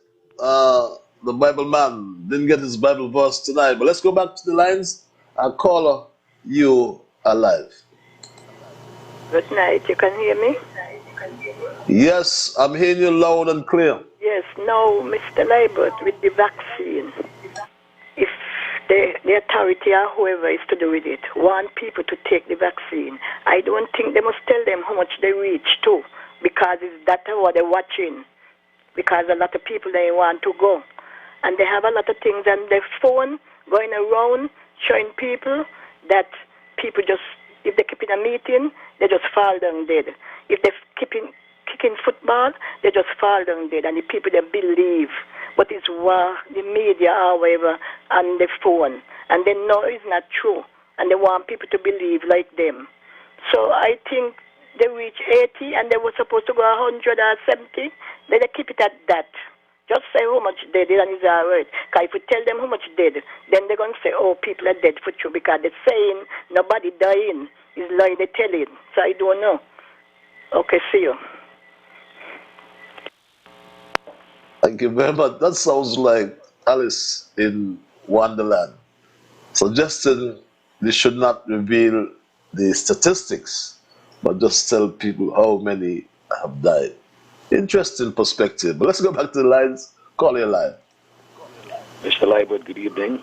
The Bible man didn't get his Bible verse tonight, but let's go back to the lines. I'll call you alive. Good night. You can hear me? Yes, I'm hearing you loud and clear. Yes. No, Mr. Liburd, with the vaccine, if the authority or whoever is to do with it want people to take the vaccine, I don't think they must tell them how much they reach to, because it's that what they're watching. Because a lot of people, they want to go. And they have a lot of things on their phone going around showing people that people just, if they keep in a meeting, they just fall down dead. If they keep kicking football, they just fall down dead. And the people, they believe what is what the media or whatever on the phone. And they know it's not true. And they want people to believe like them. So I think they reach 80 and they were supposed to go 100 or 70. They keep it at that. Just say how much they did and it's all right. Because if you tell them how much they did, then they're going to say, oh, people are dead for true. Because they're saying nobody dying. It's like they're telling. So I don't know. Okay, see you. Thank you very much. That sounds like Alice in Wonderland, suggesting they should not reveal the statistics, but just tell people how many have died. Interesting perspective. But let's go back to the lines. Call you live. Mr. Liburd, good evening.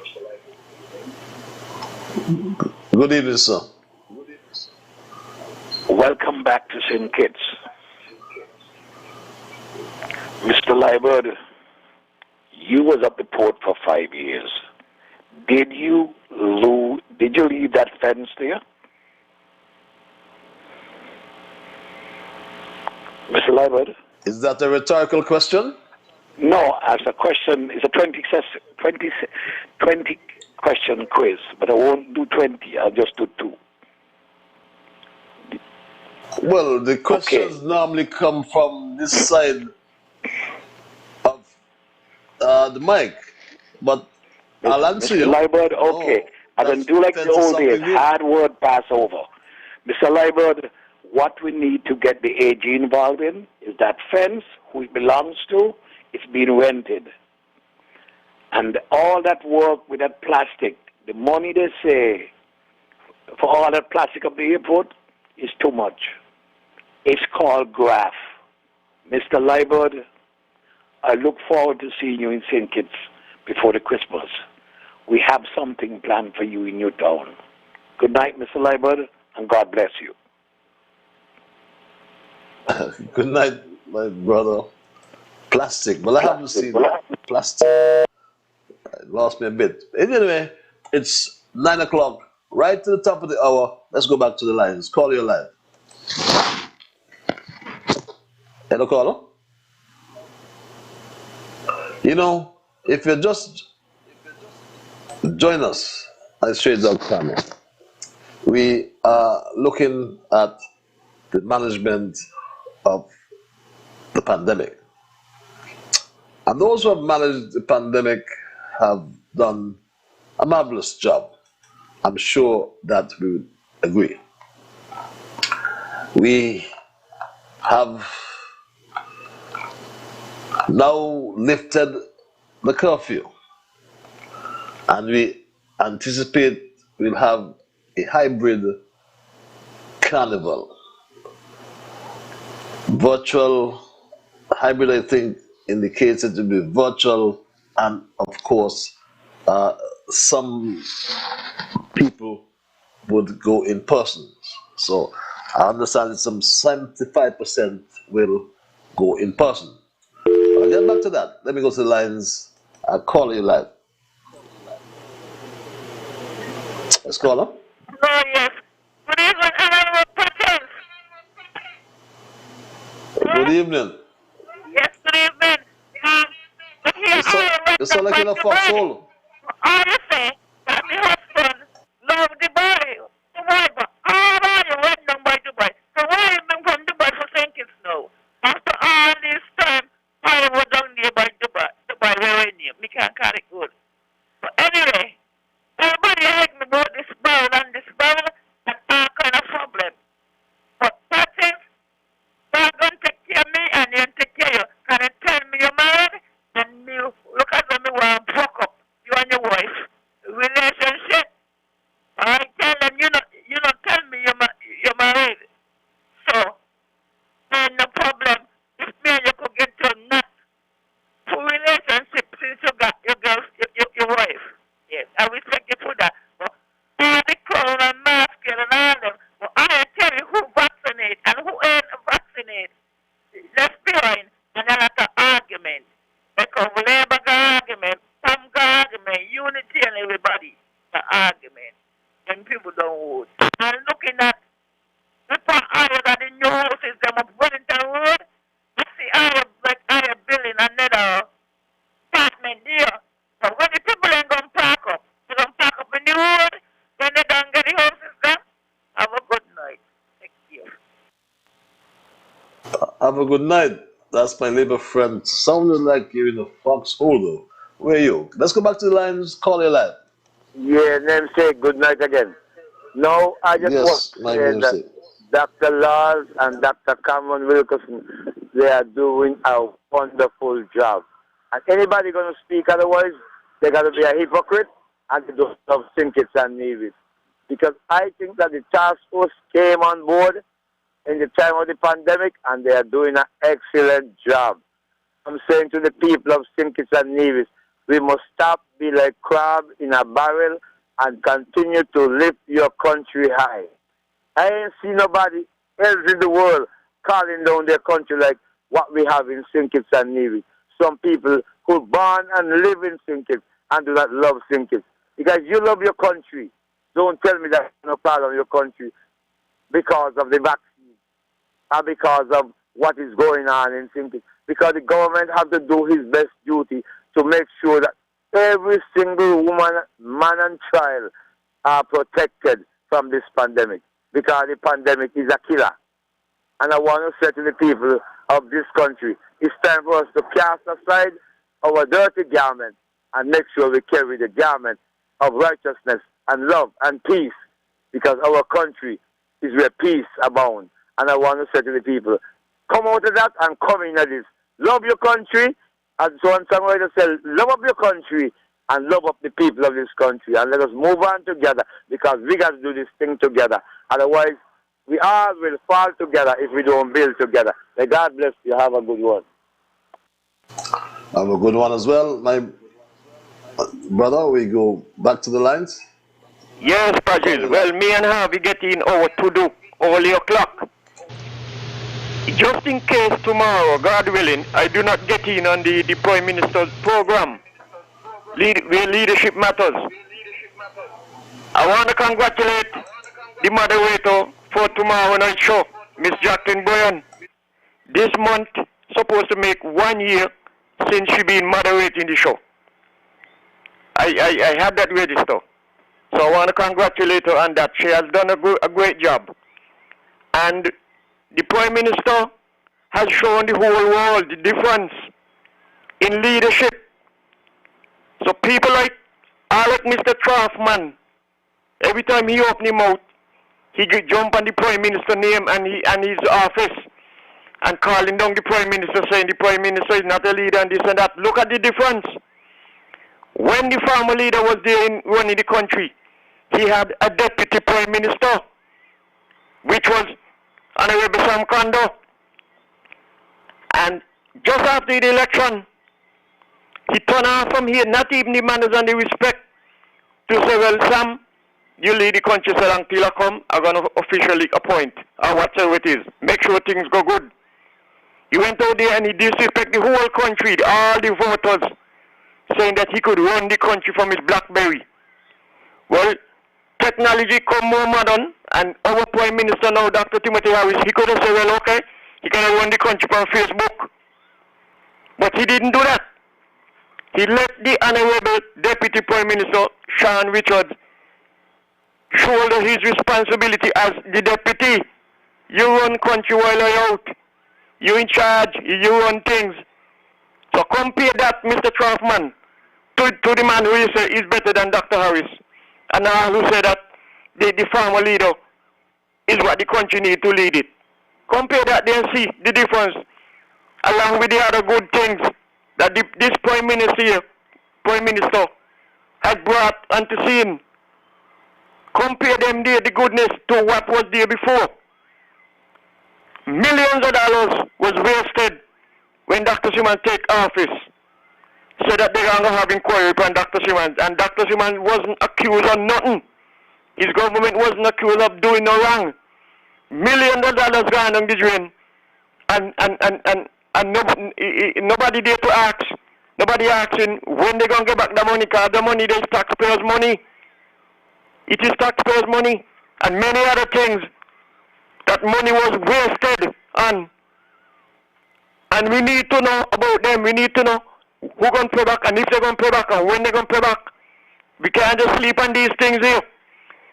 Good evening, sir. Welcome back to St. Kitts. Mr. Liburd, you was up the port for 5 years. Did you leave that fence there? Mr. Liburd? Is that a rhetorical question? No, as a question, it's a 20 question quiz, but I won't do 20, I'll just do 2. Well, the questions normally come from this side of the mic, but I'll answer you. Mr. Liburd, okay. I can do like the old days, hard word pass over. Mr. Liburd, what we need to get the AG involved in is that fence, who it belongs to, it's been rented. And all that work with that plastic, the money they say for all that plastic of the airport is too much. It's called graft. Mr. Liburd, I look forward to seeing you in St. Kitts before the Christmas. We have something planned for you in your town. Good night, Mr. Liburd, and God bless you. Good night, my brother. Plastic. Well, I haven't seen plastic. It lost me a bit. Anyway, it's 9 o'clock. Right to the top of the hour. Let's go back to the lines. Call your line. Hello, caller. You know, if you just join us at Straight Dog Family, we are looking at the management of the pandemic. And those who have managed the pandemic have done a marvelous job. I'm sure that we would agree. We have now lifted the curfew, and we anticipate we'll have a hybrid carnival. Virtual hybrid, I think, indicates it to be virtual, and of course, some people would go in person. So I understand that some 75% will go in person. I'll get back to that. Let me go to the lines. I'll call you live. Let's call her. Oh, yes. Good evening, Honorable Patents. Good evening. Yes, good evening. You sound like you're in a foxhole. All you say that my husband love Dubai. Dubai, but all you went down by Dubai. So why you been from Dubai for St. Kitts now? After all this time, I was down there by Dubai. Dubai, where in you? Me can't call it good. But anyway, everybody asked me about this barrel and this barrel and all kind of problem. But that is, God gonna take care of me and He'll take care of you. Can you tell me you're married? And me look at me when I broke up. You and your wife. Relationship. I tell them you not tell me you're married. So ain't no problem. If me and you could get to not full relationship since you got your girl your wife. Yes, I respect you for that. But all the crown and mask and all them. But I tell you who vaccinate and who ain't vaccinate. Let's be right. And then that's an argument. Because Labour got argument, some got argument, unity and everybody got argument. And people don't vote. And looking at the part higher that the new houses them up Wellington Road, I see higher building another apartment there. But when the people ain't gonna park up, they're gonna park up in the road, when they don't get the houses them. Have a good night. Thank you. Have a good night. That's my Labour friend. Sounded like you're in a foxhole though. Where are you? Let's go back to the lines. Call your line. Yeah, namesake, good night again. No, I just want to my say namesake. that Dr. Laws and Dr. Cameron Wilkerson, they are doing a wonderful job. And anybody going to speak otherwise, they're going to be a hypocrite and they don't love St. Kitts and Nevis. Because I think that the task force came on board in the time of the pandemic and they are doing an excellent job. I'm saying to the people of St. Kitts and Nevis, we must stop being like crab in a barrel and continue to lift your country high. I ain't seen nobody else in the world calling down their country like what we have in St. Kitts and Nevis. Some people who born and live in St. Kitts and do not love St. Kitts. Because you love your country. Don't tell me that you're not part of your country because of the vaccine or because of what is going on in St. Kitts. Because the government have to do his best duty to make sure that every single woman, man and child are protected from this pandemic. Because the pandemic is a killer. And I want to say to the people of this country, it's time for us to cast aside our dirty garment and make sure we carry the garment of righteousness and love and peace. Because our country is where peace abounds. And I want to say to the people, come out of that and come into this. Love your country. And so one songwriter said, love up your country and love up the people of this country. And let us move on together because we got to do this thing together. Otherwise, we all will fall together if we don't build together. May God bless you. Have a good one. Have a good one as well, my brother. We go back to the lines. Yes, Pajil. Well, me and her, we get in our to-do early o'clock. Just in case tomorrow, God willing, I do not get in on the Prime Minister's program, where leadership matters. I want to congratulate the moderator for tomorrow night's show, Miss Jacqueline Boyan. This month supposed to make 1 year since she been moderating the show. I have that register. So I want to congratulate her on that. She has done a great job. And the Prime Minister has shown the whole world the difference in leadership. So people like Mr. Traffman, every time he open his mouth, he jump on the Prime Minister name and his office and calling down the Prime Minister, saying the Prime Minister is not a leader and this and that. Look at the difference. When the former leader was there running the country, he had a deputy Prime Minister, which was Honorable Sam Kondo. And just after the election, he turned off from here, not even the manners and the respect, to say, well, Sam, you lead the country so long till I come, I'm going to officially appoint, or whatever it is. Make sure things go good. He went out there and he disrespected the whole country, all the voters, saying that he could run the country from his BlackBerry. Well, technology come more modern, and our Prime Minister now, Dr. Timothy Harris, he could have said, well, okay, he can run the country from Facebook. But he didn't do that. He let the Honorable Deputy Prime Minister, Sean Richards, shoulder his responsibility as the deputy. You run country while you're out. You're in charge. You run things. So compare that, Mr. Traffman, to the man who you say is better than Dr. Harris, and all who say that the former leader is what the country needs to lead it. Compare that and see the difference, along with the other good things that this Prime Minister has brought onto scene. Compare them there, the goodness, to what was there before. Millions of dollars was wasted when Dr. Simmons take office, so that they're going to have inquiry upon Dr. Simmons. And Dr. Simmons wasn't accused of nothing. His government wasn't accused of doing no wrong. Millions of dollars gone on the drain. And nobody there to ask. Nobody asking when they're going to get back the money, because the money is taxpayers' money. It is taxpayers' money. And many other things that money was wasted on. And we need to know about them. We need to know who's going to pay back and if they're going to pay back and when they're going to pay back. We can't just sleep on these things here.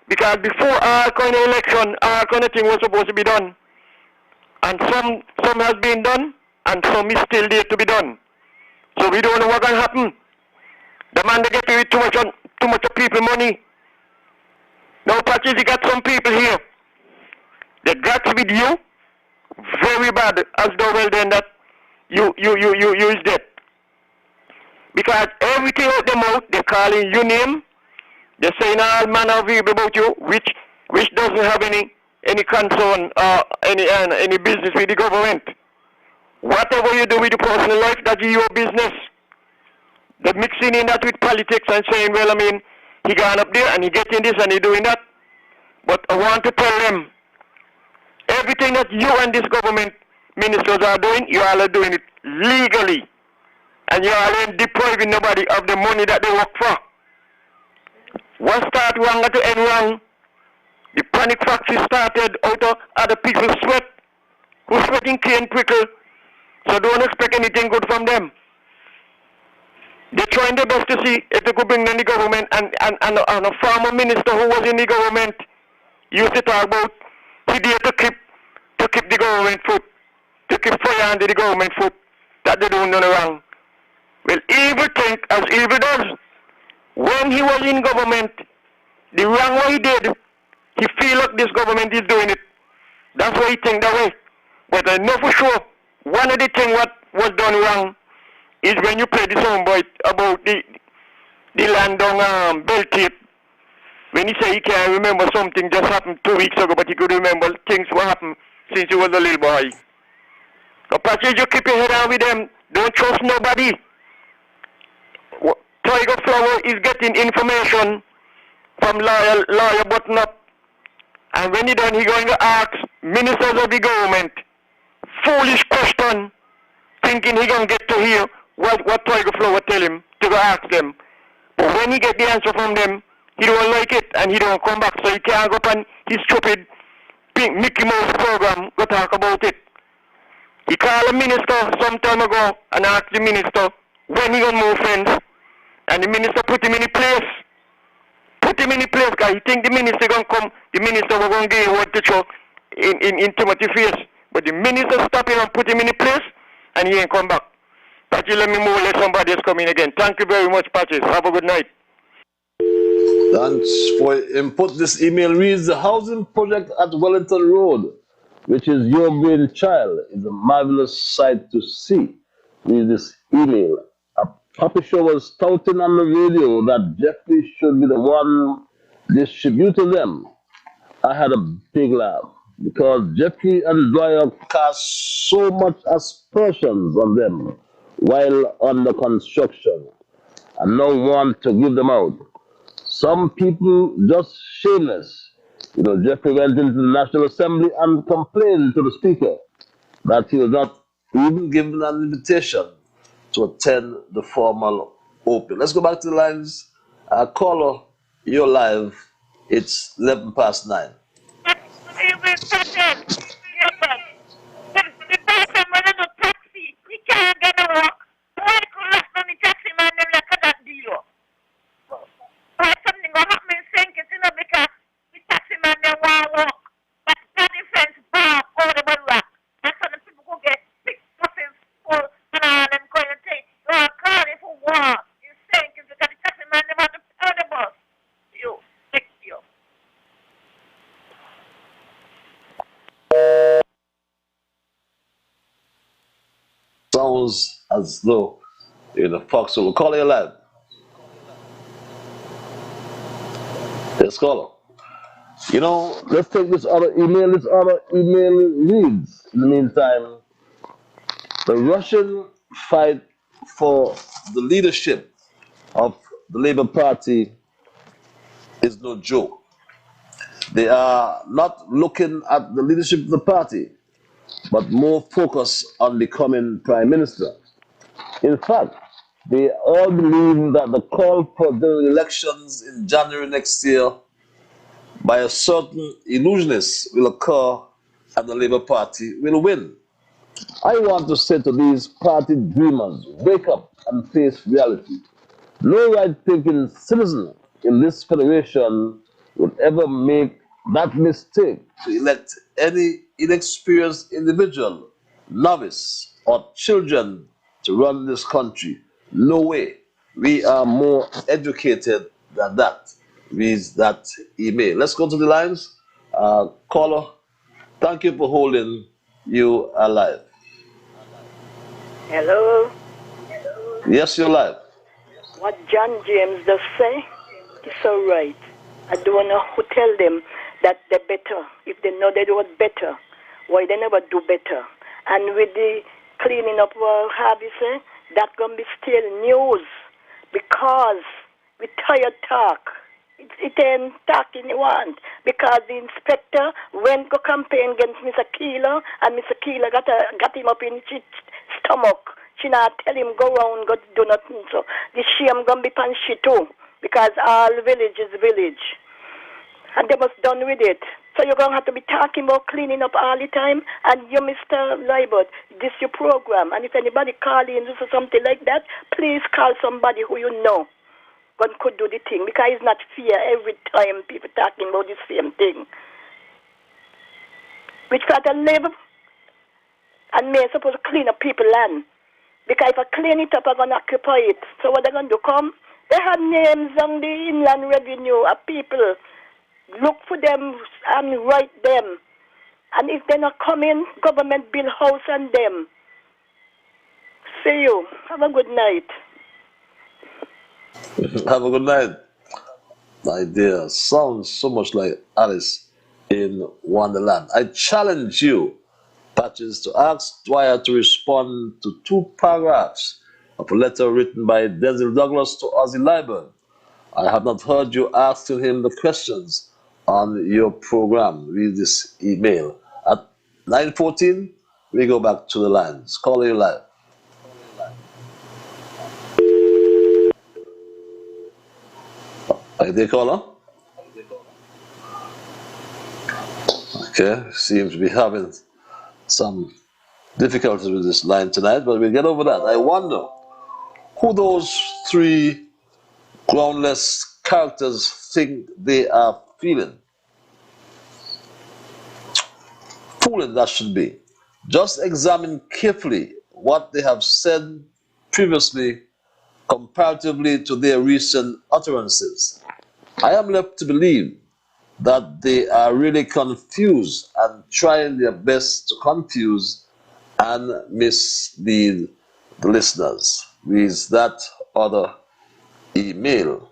Because before all kind of election, all kind of thing was supposed to be done. And some has been done and some is still there to be done. So we don't know what's going to happen. The man they get paid too much of people money. Now, Patches, you got some people here. They got with you very bad, as though well then that you is dead. Because everything out their mouth, they're calling you name. They're saying all manner of evil about you, which doesn't have any concern or any business with the government. Whatever you do with your personal life, that's your business. They're mixing in that with politics and saying, well, I mean, he gone up there and he getting this and he doing that. But I want to tell them, everything that you and this government ministers are doing, you all are doing it legally. And you all ain't depriving nobody of the money that they work for. What start wrong to end wrong? The panic factory started out of other people's sweat. Who's sweating cane prickle? So don't expect anything good from them. They're trying their best to see if they could bring down the government, and a former minister who was in the government used to talk about he did to keep the government foot, to keep fire under the government foot, that they don't know wrong. Well, evil think as evil does. When he was in government, the wrong way he did, he feel like this government is doing it. That's why he think that way. But I know for sure, one of the things what was done wrong is when you play the soundbite about the land on Bell tape. When he say he can't remember something just happened 2 weeks ago, but he could remember things what happened since he was a little boy. So Patrick, you keep your head on with them. Don't trust nobody. Tiger Flower is getting information from lawyer Button Up. And when he done, he going to ask ministers of the government foolish question, thinking he going to get to hear what Tiger Flower tell him to go ask them. But when he get the answer from them, he don't like it and he don't come back. So he can't go up on his stupid pink Mickey Mouse program go talk about it. He called a minister some time ago and asked the minister when he gonna move fence. And the minister put him in the place. Put him in the place because he think the minister gonna come, the minister was gonna give him what to show in Timothy's face. But the minister stopped him and put him in the place and he ain't come back. Patches, let me move, let somebody else come in again. Thank you very much, Patches. Have a good night. Thanks for input. This email reads, the housing project at Wellington Road, which is your brainchild, is a marvelous sight to see. Read this email. A puppy show was touting on the radio that Jeffrey should be the one distributing them. I had a big laugh because Jeffrey and Dwyer cast so much aspersions on them while under construction and no one to give them out. Some people just shameless. You know, Jeffrey went into the National Assembly and complained to the Speaker that he was not even given an invitation to attend the formal opening. Let's go back to the lines. Caller, you're live. It's 11 past 9. Sounds as though you're in a foxhole. Call you live. Yes, caller. You know, let's take this other email. This other email reads, in the meantime, the Russian fight for the leadership of the Labour Party is no joke. They are not looking at the leadership of the party, but more focused on becoming Prime Minister. In fact, they all believe that the call for the elections in January next year by a certain illusionist will occur and the Labour Party will win. I want to say to these party dreamers, wake up and face reality. No right-thinking citizen in this federation would ever make that mistake to elect any inexperienced individual, novice, or children to run this country. No way. We are more educated than that. Reads that email. Let's go to the lines. Caller, thank you for holding. You are live. Hello? Yes, you're live. What John James does say is so right. I don't know who tell them that they're better. If they know they do it better, why they never do better? And with the cleaning up, have you say, that gonna be still news because we tired talk. It ain't talking you want because the inspector went to campaign against Mr. Keeler and Mr. Keeler got him up in his stomach. She not tell him go around, go do nothing. So the shame gonna be pan she too because all village is village. And they must done with it. So you're going to have to be talking about cleaning up all the time. And you, Mr. Liburd, this your program. And if anybody call in or something like that, please call somebody who you know one could do the thing. Because it's not fair every time people talking about the same thing. Which got to live and me supposed to clean up people's land. Because if I clean it up, I'm going to occupy it. So what they're going to do, come? They have names on the inland revenue of people. Look for them and write them. And if they're not coming, government build house on them. See you. Have a good night. Have a good night. My dear, sounds so much like Alice in Wonderland. I challenge you, Patches, to ask Dwyer to respond to 2 paragraphs of a letter written by Denzel Douglas to Ozzy Liburd. I have not heard you asking him the questions on your program. Read this email. At 9:14, we go back to the lines. Call you live. Are you there, caller? Okay, seems to be having some difficulties with this line tonight, but we'll get over that. I wonder who those three groundless characters think they are feeling. Fooling that should be. Just examine carefully what they have said previously comparatively to their recent utterances. I am left to believe that they are really confused and trying their best to confuse and mislead the listeners. With that other email.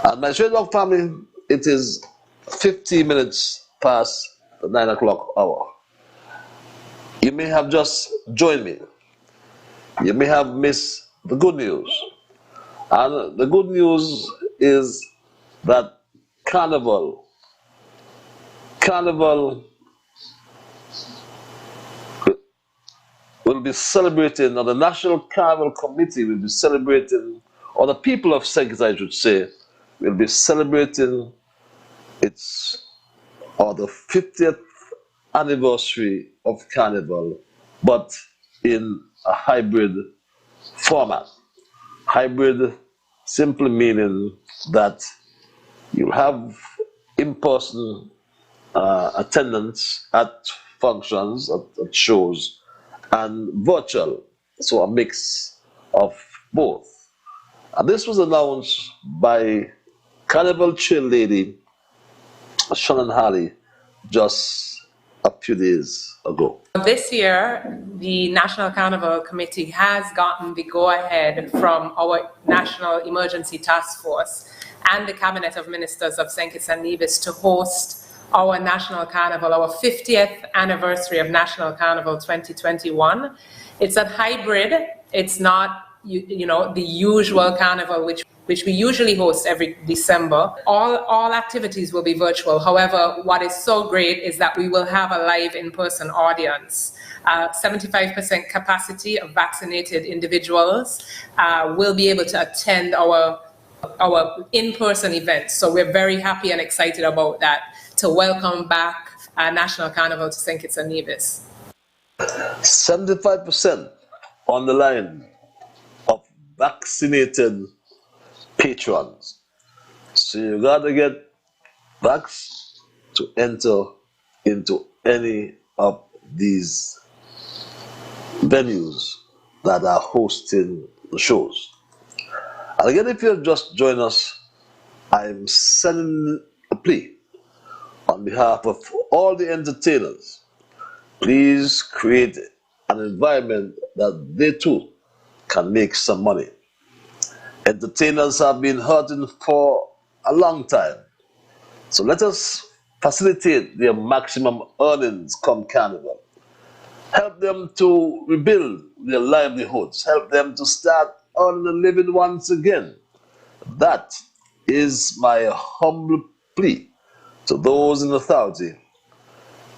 And my Straight Dog family, it is 15 minutes past the 9 o'clock hour. You may have just joined me. You may have missed the good news. And the good news is that Carnival will be celebrating, or the National Carnival Committee will be celebrating, or the people of St. Kitts, I should say, will be celebrating the 50th anniversary of Carnival, but in a hybrid format. Hybrid simply meaning that you have in-person attendance at functions, at shows, and virtual, so a mix of both. And this was announced by Carnival Trail Lady Shannon Halley just a few days ago. This year, the National Carnival Committee has gotten the go-ahead from our National Emergency Task Force and the Cabinet of Ministers of St. Kitts and Nevis to host our National Carnival, our 50th anniversary of National Carnival 2021. It's a hybrid. It's not, the usual carnival, which we usually host every December. All activities will be virtual. However, what is so great is that we will have a live in-person audience. 75% capacity of vaccinated individuals will be able to attend our in-person events. So we're very happy and excited about that, to welcome back National Carnival to St. Kitts and Nevis. 75% on the line of vaccinated patrons. So you gotta get vaxxed to enter into any of these venues that are hosting the shows. And again, if you've just joined us, I'm sending a plea on behalf of all the entertainers. Please create an environment that they too can make some money. Entertainers have been hurting for a long time. So let us facilitate their maximum earnings come Carnival. Help them to rebuild their livelihoods. Help them to start earning a living once again. That is my humble plea to those in authority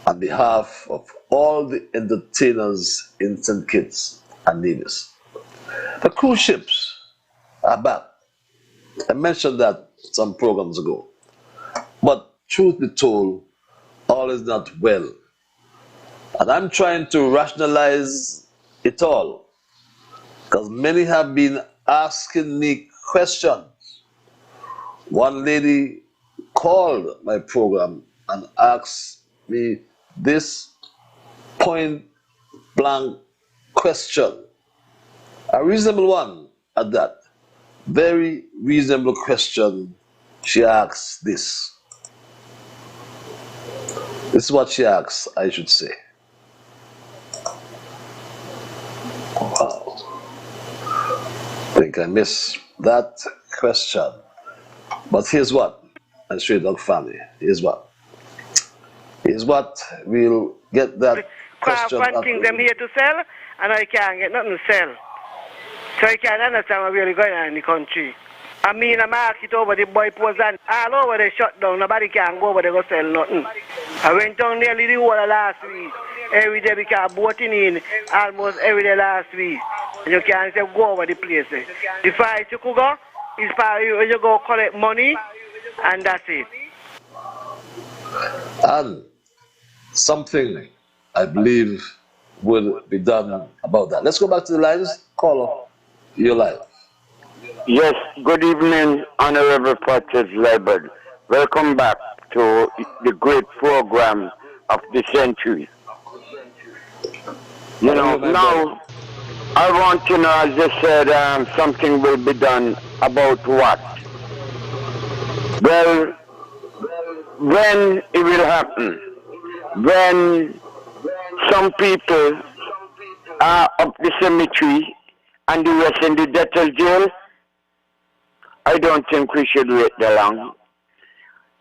on behalf of all the entertainers in St. Kitts and Nevis. The cruise ships are back. I mentioned that some programs ago. But truth be told, all is not well. And I'm trying to rationalize it all, because many have been asking me questions. One lady called my program and asked me this point blank question. A reasonable one at that. Very reasonable question. She asks this. This is what she asks, I should say. Wow. I think I missed that question. But here's what, and Straight Dog family, here's what. Here's what we'll get that question. Things them here to sell, and I can't get nothing to sell. So you can't understand what's really going on in the country. I mean, I market over the boy pose and all over the shut down. Nobody can go over there go sell nothing. I went down nearly the whole of last week. Every day we can boating in almost every day last week. And you can't say go over the place. The price you could go is for you go collect money and that's it. And something I believe will be done about that. Let's go back to the lines. Caller, you're live. Yes, good evening, Honorable Patches Liburd. Welcome back to the great program of the century. You know, now I want to know, as I said, something will be done about what? Well, when it will happen? When some people are up the cemetery and the rest in the dental jail? I don't think we should wait that long.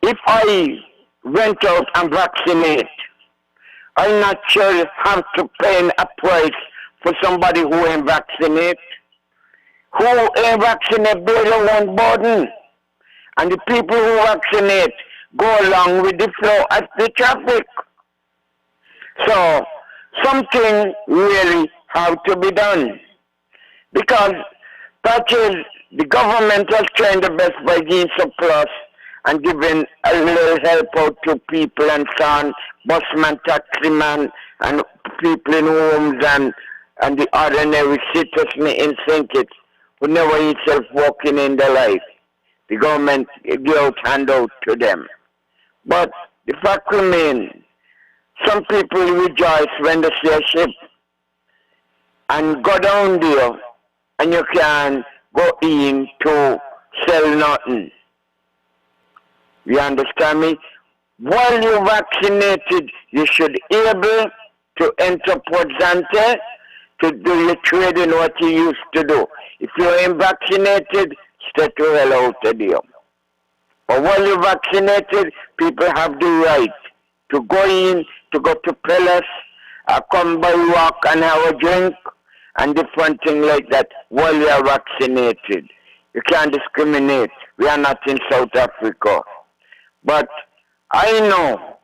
If I went out and vaccinate, I'm not sure I have to pay a price for somebody who ain't vaccinate. Who ain't vaccinate bear their own burden. And the people who vaccinate go along with the flow of the traffic. So something really has to be done. Because Patches, the government has tried the best by giving surplus and giving a little help out to people and so on, busman, taximan, and people in homes and the ordinary citizens in St. Kitts who never himself walking in their life. The government give out handout to them. But the fact remains, some people rejoice when they see a ship and go down there and you can go in to sell nothing. You understand me? While you're vaccinated, you should be able to enter Port Zante to do your trading what you used to do. If you ain't vaccinated, stay to hell out of there. But while you're vaccinated, people have the right to go in, to go to palace, come by walk and have a drink, and different things like that while you are vaccinated. You can't discriminate. We are not in South Africa. But I know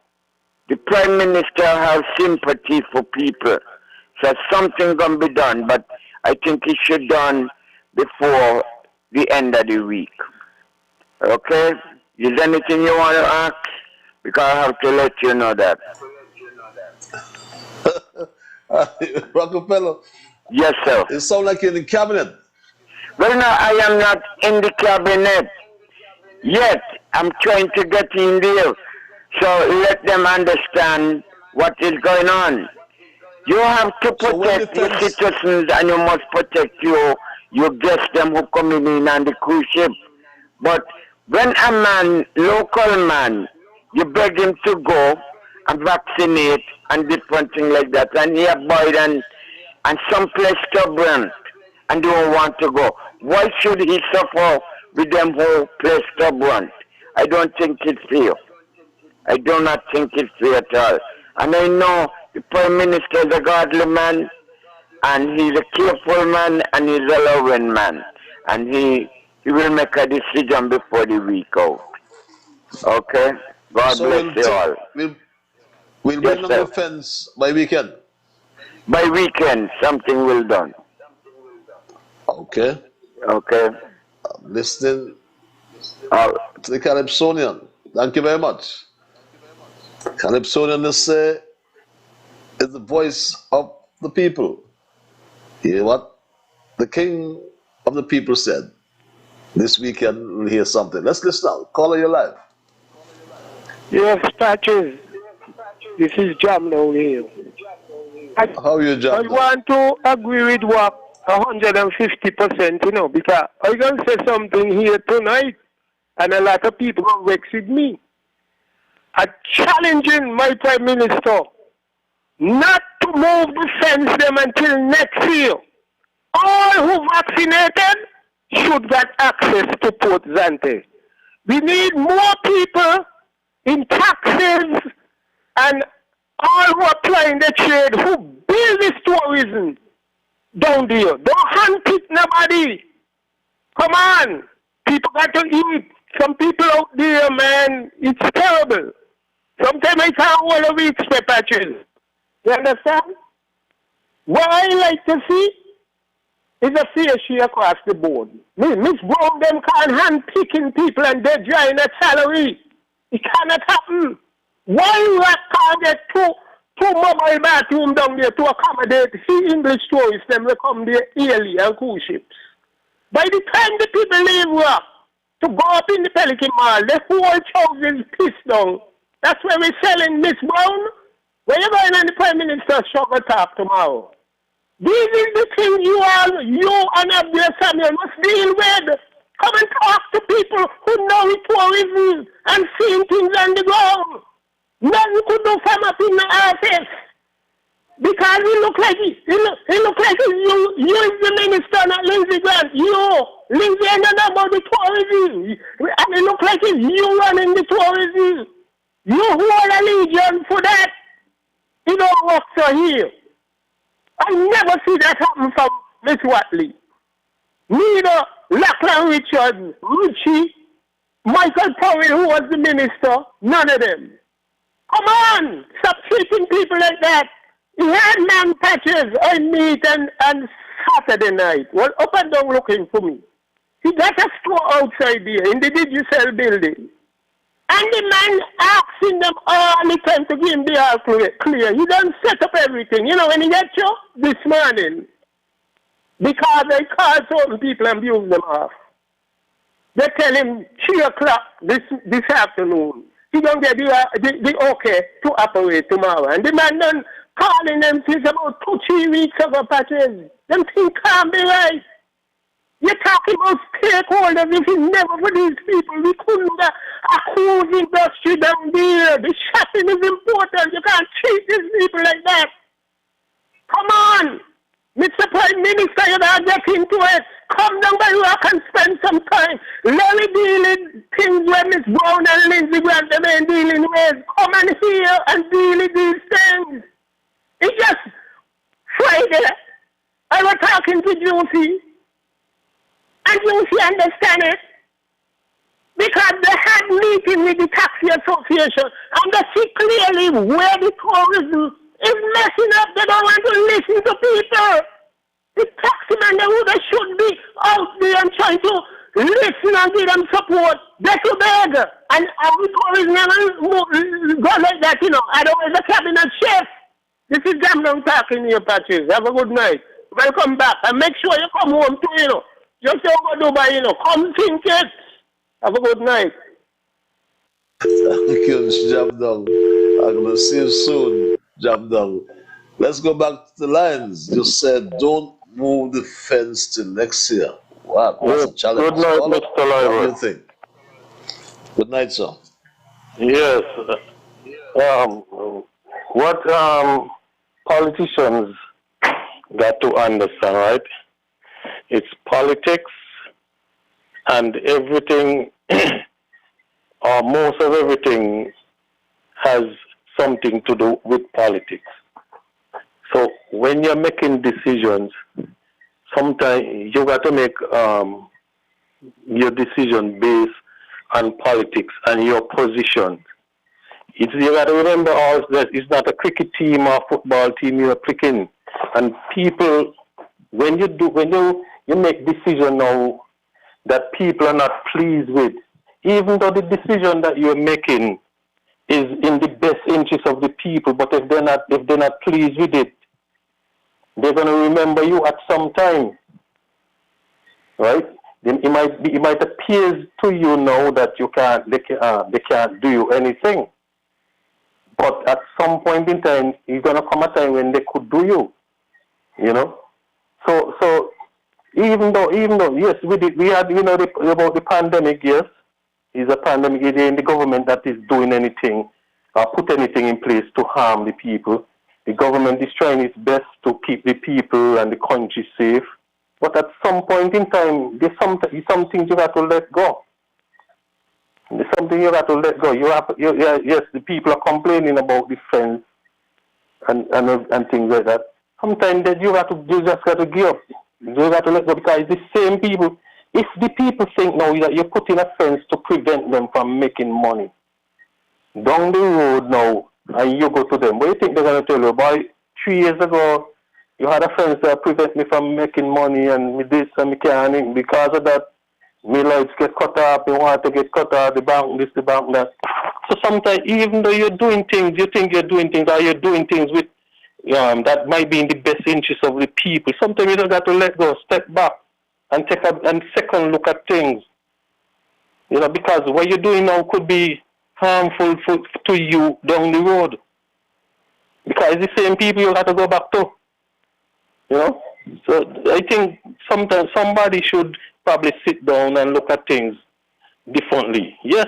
the Prime Minister has sympathy for people. So something can be done, but I think it should be done before the end of the week. Okay? Is there anything you want to ask? Because I have to let you know that. Rockefeller. Yes, sir. It sounds like you're in the cabinet. Well, no, I am not in the cabinet yet. I'm trying to get in there. So let them understand what is going on. You have to protect your citizens and you must protect your guests, them who come in on the cruise ship. But when a man, local man, you beg him to go and vaccinate and different things like that, and he avoid and someplace stubborn and don't want to go. Why should he suffer with them who play stubborn? I don't think it's fair. I do not think it's fair at all. And I know the Prime Minister is a godly man, and he's a careful man, and he's a loving man. And he will make a decision before the week out. Okay? God bless you all. We'll bring down the fence by weekend. By weekend, something will done. Okay. Okay. I'm listening to the Calypsonian. Thank you very much. Calypsonian is the voice of the people. You hear what the king of the people said. This weekend we'll hear something. Let's listen now. Caller, you're live. Yes, Patches. This is Jamlo here. How are you, Jamlo? I want to agree with what 150%, you know, because I'm going to say something here tonight, and a lot of people are vexed with me. I'm challenging my Prime Minister not to move the fence them until next year. All who vaccinated should get access to Port Zante. We need more people in taxis and all who are plying the trade who build this tourism down there. Don't handpick nobody. Come on. People got to eat. Some people out there, man, it's terrible. Sometimes I can't hold a week's patches. You understand? What I like to see is a fair share across the board. Miss Brown, them can't hand-picking people and they're drawing a salary. It cannot happen. Why you can't get two mobile bathrooms down there to accommodate the English tourists them will come there yearly and cruise ships? By the time the people leave work to go up in the Pelican Mall, the whole house is pissed down. That's where we're selling Miss Brown. Where you going on the Prime Minister's show talk tomorrow? This is the thing you and Abdul Samuel must deal with. Come and talk to people who know tourism and seeing things on the ground. Nothing could do from up in the office. Because it look like you is the minister, not Lindsey Grant. Lindsey ain't know about the tourism. And it look like it's you running the tourism. You hold a legion for that. It don't work so here. I never see that happen from Miss Watley. Neither Lachlan Richard, Richie, Michael Powell, who was the minister, none of them. Come on, stop treating people like that. He had man patches I meet and Saturday night. Well, up and down looking for me. He got a store outside there in the Digicel building. And the man asking them all the time to give him the all clear. He done set up everything. You know when he get you? This morning. Because they called certain people and abuse them off. They tell him 3 o'clock this afternoon. He don't get the okay to operate tomorrow. And the man done calling them since about 2-3 weeks ago, patches. Them things can't be right. You're talking about stakeholders. If it's never for these people, we couldn't get a cruise industry down there. The shopping is important. You can't treat these people like that. Come on. Mr. Prime Minister, you gotta get into it. Come down by rock and spend some time. Let me deal in things where Miss Brown and Lindsey Grant have been dealing with. Come and hear and deal with these things. It's just Friday. I was talking to Juicy. And Juicy understand it. Because they had meeting with the taxi association and they see clearly where the tourism is messing up. They don't want to listen to people. The taximen, they should be out there and trying to listen and give them support. They should beg. And the tourism never go like that, you know. Otherwise, the cabinet chef. This is Jamdon talking here, Patches. Have a good night. Welcome back. And make sure you come home too, you know. Just don't go Dubai, you know. Come think it. Have a good night. Thank you, Jamdon. I'm going to see you soon, Jamdon. Let's go back to the lines. You said don't move the fence till next year. Wow, that's a challenge. Good night, Mr. Liburd. What do you think? Good night, sir. Yes. What politicians got to understand, right? It's politics and everything, or most of everything, has something to do with politics. So when you're making decisions, sometimes you got to make your decision based on politics and your position. You got to remember also that it's not a cricket team or football team you're picking. And people, when you make decision now that people are not pleased with, even though the decision that you're making is in the best interest of the people, but if they're not pleased with it, they're going to remember you at some time, right? Then it might appear to you now that they can't do you anything, but at some point in time, it's going to come a time when they could do you, you know. So even though yes, we had about the pandemic, yes, it's a pandemic. It ain't the government that is doing anything or put anything in place to harm the people. The government is trying its best to keep the people and the country safe. But at some point in time, there's some things you have to let go. There's something you have to let go. Yes, the people are complaining about the fence and things like that. sometimes that you just got to give up. You got to let go because it's the same people. If the people think now that you're putting a fence to prevent them from making money, down the road now, and you go to them, what do you think they're going to tell you? Boy, 3 years ago, you had a fence that prevent me from making money and me this and me can't. Because of that, my lights get cut off, the water get cut off, the bank this, the bank that. So sometimes, even though you're doing things, you think you're doing things, or you're doing things with that might be in the best interest of the people. Sometimes you don't got to let go, step back, and take a second look at things. Because what you're doing now could be harmful to you down the road. Because it's the same people you got to go back to. So I think sometimes somebody should probably sit down and look at things differently. Yes,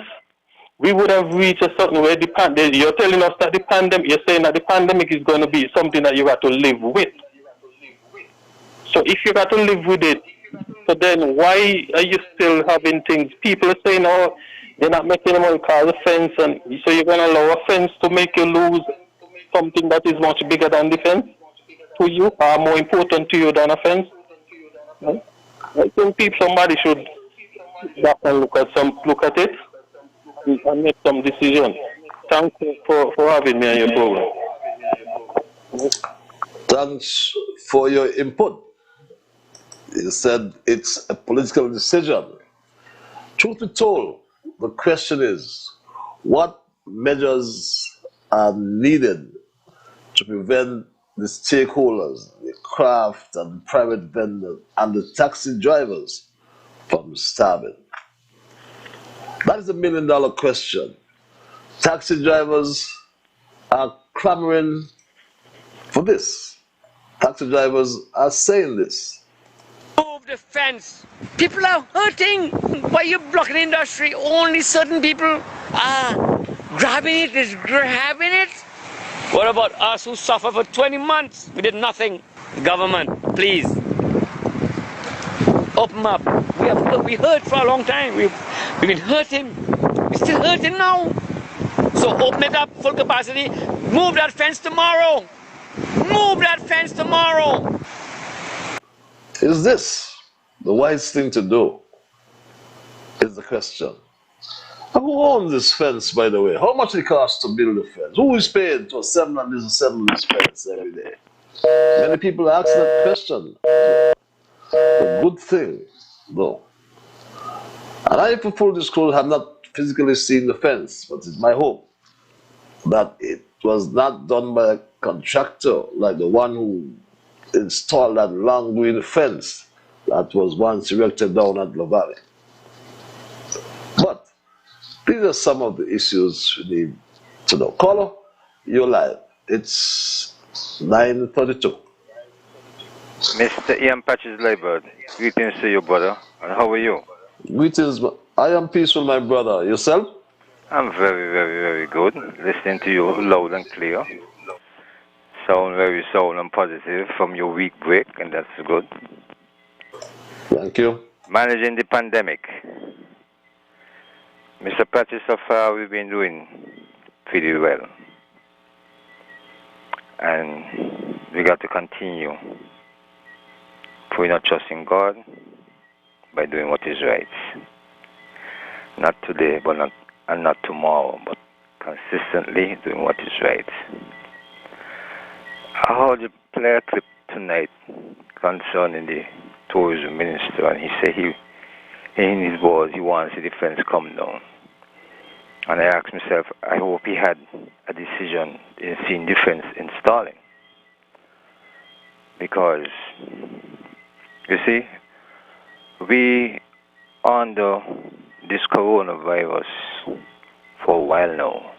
we would have reached a certain way. You're telling us that the pandemic, you're saying that the pandemic is going to be something that you got to live with. So if you got to live with it, so then why are you still having things? People are saying, oh, they're not making money because of fence, and so you're going to allow a fence to make you lose something that is much bigger than the fence to you, or more important to you than a fence. Right? I think somebody should back and look at it and make some decision. Thank you for having me on your program. Thanks for your input. You said it's a political decision. Truth be told, the question is, what measures are needed to prevent the stakeholders, the craft and private vendors, and the taxi drivers from starving? That is $1 million question. Taxi drivers are clamoring for this. Taxi drivers are saying this. Move the fence. People are hurting. Why are you blocking the industry? Only certain people are grabbing it. What about us who suffer for 20 months? We did nothing. Government, please. Open up. We hurt for a long time. We've been hurting. We're still hurting now. So open it up, full capacity. Move that fence tomorrow. Move that fence tomorrow. Is this the wise thing to do? Is the question. And who owns this fence, by the way? How much it costs to build a fence? Who is paying to assemble this fence every day? Many people ask that question. A good thing, though. And I, for full disclosure, have not physically seen the fence, but it's my hope that it was not done by a contractor like the one who installed that long green fence that was once erected down at La Valley. But these are some of the issues we need to know. Caller, you're live. It's 9:32. Mr. Ian Patches Liburd, greetings to you, brother. And how are you? Greetings. I am peaceful, my brother. Yourself? I'm very, very, very good. Listening to you loud and clear. Sound very sound and positive from your week break, and that's good. Thank you. Managing the pandemic. Mr. Patches, so far we've been doing pretty well. And we got to continue putting our trust in God by doing what is right. Not today, but not tomorrow, but consistently doing what is right. I heard you play a clip tonight concerning the tourism minister, and he said in his words, he wants the defense come down. And I asked myself, I hope he had a decision in seeing defense installing. Because, you see, we under this coronavirus for a while now.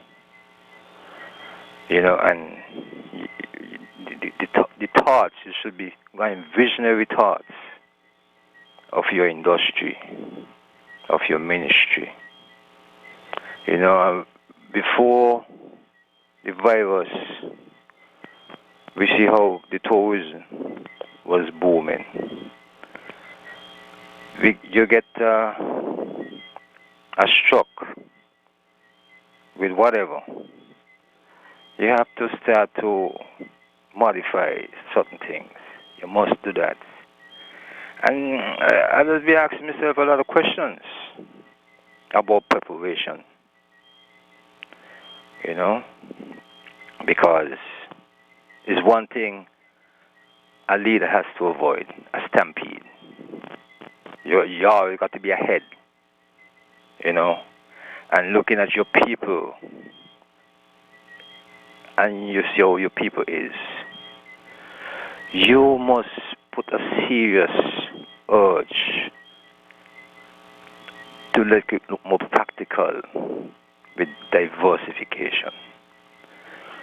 And the thoughts, you should be going visionary thoughts of your industry, of your ministry. Before the virus, we see how the tourism was booming. You get a shock with whatever. You have to start to modify certain things. You must do that. And I just be asking myself a lot of questions about preparation. You know, because it's one thing a leader has to avoid, a stampede. You always got to be ahead, you know, and looking at your people, and you see how your people is. You must put a serious urge to make it look more practical with diversification.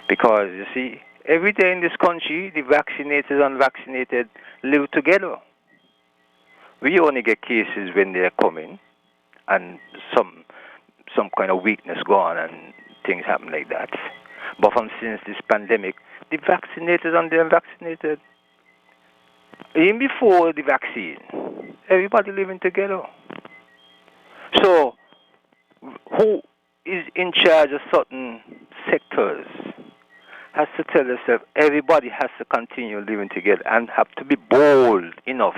Because, you see, every day in this country, the vaccinated and unvaccinated live together. We only get cases when they're coming and some kind of weakness gone and things happen like that. But since this pandemic, the vaccinated and the unvaccinated, even before the vaccine, everybody living together. So, who is in charge of certain sectors has to tell themselves everybody has to continue living together and have to be bold enough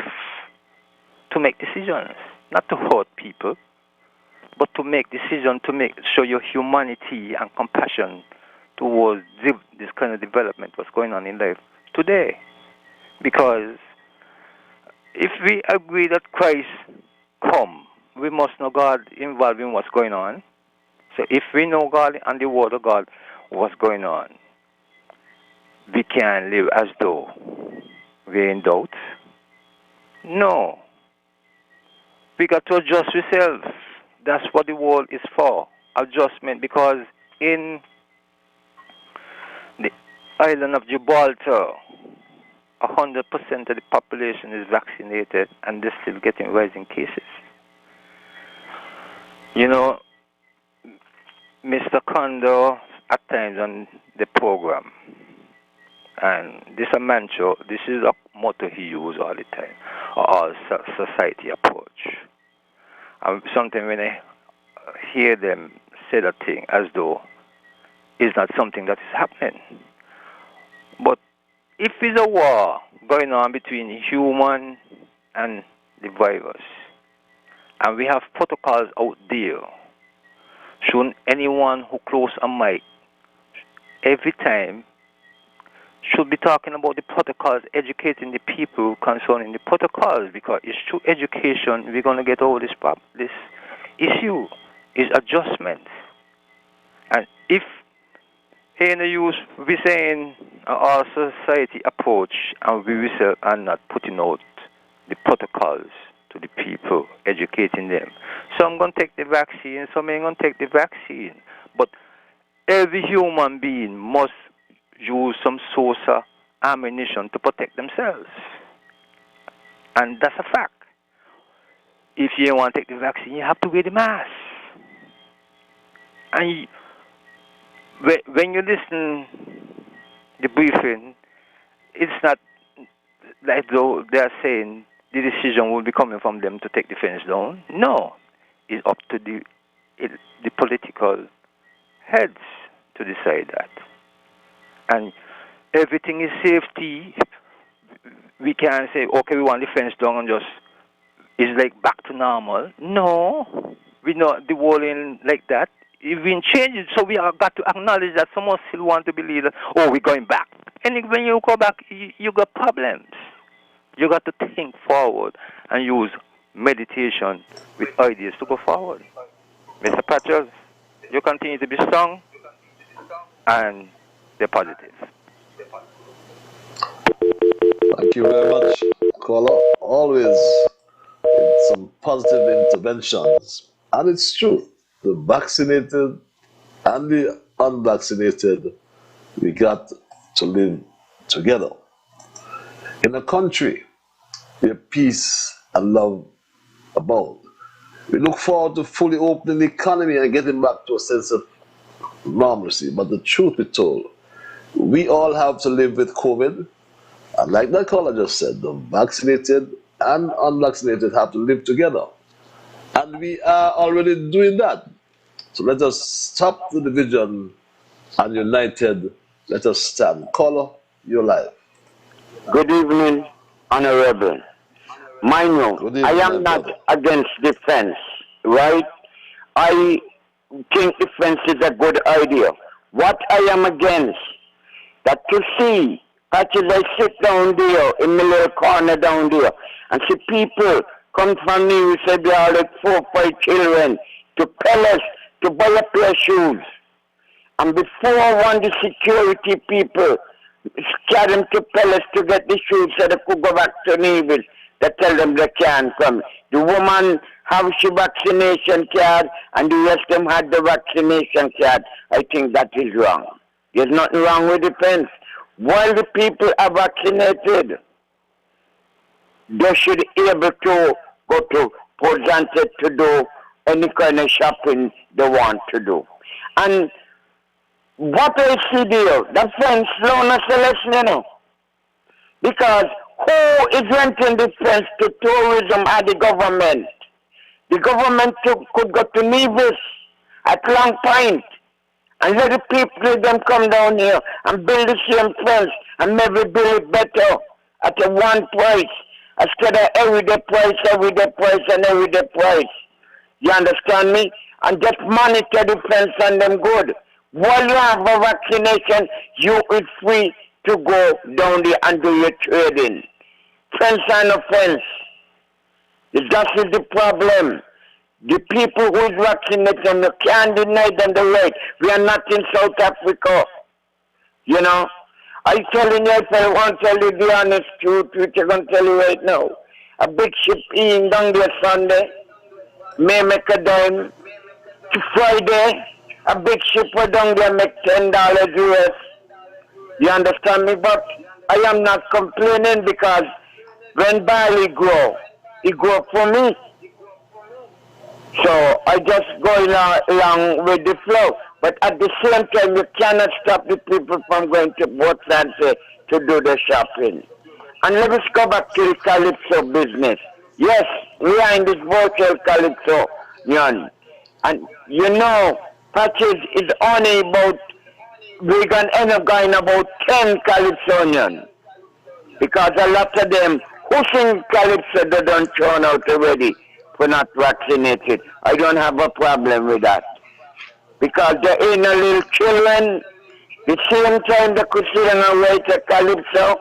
to make decisions, not to hurt people, but to make decisions to show your humanity and compassion towards this kind of development, what's going on in life today. Because if we agree that Christ come, we must know God involved in what's going on. So if we know God and the Word of God, what's going on, we can live as though we're in doubt. No. We got to adjust ourselves. That's what the world is for, adjustment. Because in the island of Gibraltar, 100% of the population is vaccinated and they're still getting rising cases. You know, Mr. Kondo at times on the program, and this is a mantra, this is a motto he uses all the time, our society approach. And sometimes when I hear them say that thing as though it's not something that is happening. But if there's a war going on between human and the virus, and we have protocols out there, shouldn't anyone who close a mic every time should be talking about the protocols, educating the people concerning the protocols, because it's through education we're going to get over this issue, is adjustment. And if in the use we're saying our society approach and we are not putting out the protocols to the people, educating them. Some going to take the vaccine, some ain't going to take the vaccine. But every human being must use some source of ammunition to protect themselves. And that's a fact. If you don't want to take the vaccine, you have to wear the mask. And when you listen the briefing, it's not like though they're saying the decision will be coming from them to take the fence down. No. It's up to the political heads to decide that. And everything is safety. We can't say, okay, we want the fence down and just, it's like back to normal. No. We know the world ain't like that. It's been changed, so we have got to acknowledge that someone still want to believe that, oh, we're going back. And when you go back, you got problems. You got to think forward and use meditation with ideas to go forward. Mr. Patrick, you continue to be strong and be positive. Thank you very much, caller. Always with some positive interventions. And it's true, the vaccinated and the unvaccinated, we got to live together. In a country where peace and love abound, we look forward to fully opening the economy and getting back to a sense of normalcy. But the truth be told, we all have to live with COVID. And like that caller just said, the vaccinated and unvaccinated have to live together. And we are already doing that. So let us stop the division and united, let us stand. Caller, You're live. Good evening, Honorable. Mind you, I am not against defense, right? I think defense is a good idea. What I am against, that to see, actually I sit down there in the little corner down there, and see people come from me, we say they are like 4 or 5 children, to Palace to buy a pair of shoes. And before one the security people scare them to Palace to get the shoes so they could go back to Nevis, they tell them they can't come. The woman have she vaccination card and the rest of them had the vaccination card. I think that is wrong. There's nothing wrong with defense. While the people are vaccinated, they should be able to go to Port-Zanted to do any kind of shopping they want to do. And what I see there, the fence loan a selection, you know. Because who is renting the fence to tourism at the government? The government could go to Nevis at Long Point and let the people them come down here and build the same fence and maybe build it better at a one price instead of everyday price, and everyday price. You understand me? And just monitor the fence and them good. While you have a vaccination, you is free to go down there and do your trading. Fence and offense. That is the problem. The people who is vaccinated, you can't deny them the right. We are not in South Africa. You know? I telling you, if I want to tell you the honest truth, which I'm going to tell you right now. A big ship in down there Sunday may make a dime. To Friday, a big ship down there make $10 US. You understand me? But I am not complaining because when barley grow, it grow for me. So I just go along with the flow. But at the same time, you cannot stop the people from going to Port-Zanted to do the shopping. And let us go back to the Calypso business. Yes, we are in this virtual Calypso union. And you know, patches is only about, we're going to end up going about 10 Calypsonians. Because a lot of them who sing Calypso, they don't turn out already for not vaccinated. I don't have a problem with that. Because they're in a little children, the same time they could sit down and write a Calypso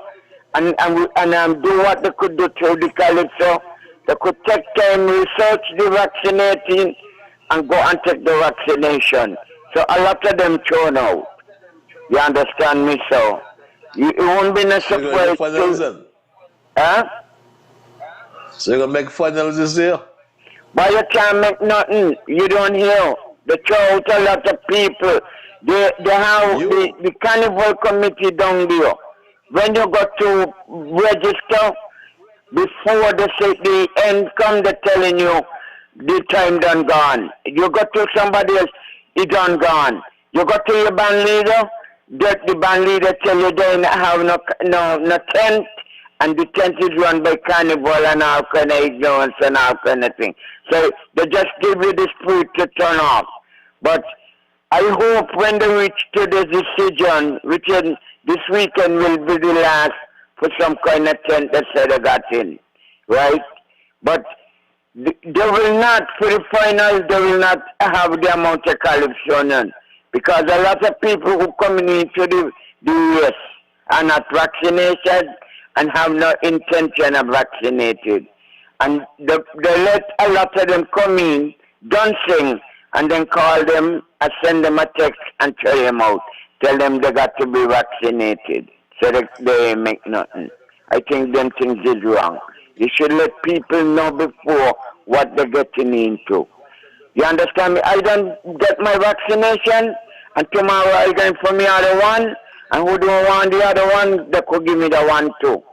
and do what they could do through the Calypso. They could take time, research the vaccinating, and go and take the vaccination. So a lot of them turn out. You understand me? So it won't be no surprise. Huh? So you're going to make funnels this year? But you can't make nothing. You don't hear. They throw out a lot of people. They have the carnival committee down there. When you go to register, before they say the end come, they're telling you the time done gone. You go to somebody else, it done gone. You go to your band leader, the band leader tell you they have no tent, and the tent is run by carnival and all kind of ignorance and all kind of thing. So they just give you the spirit to turn off. But I hope when they reach to the decision, which this weekend will be the last for some kind of tent that said they got in, right? But they will not, for the finals, they will not have the amount of Calypsonian. Because a lot of people who come into the US are not vaccinated and have no intention of vaccinated. And they let a lot of them come in, dancing, and then call them and send them a text and throw them out. Tell them they got to be vaccinated. So they make nothing. I think them things is wrong. You should let people know before what they're getting into. You understand me? I don't get my vaccination, and tomorrow I going for me other one, and who don't want the other one, they could give me the one too.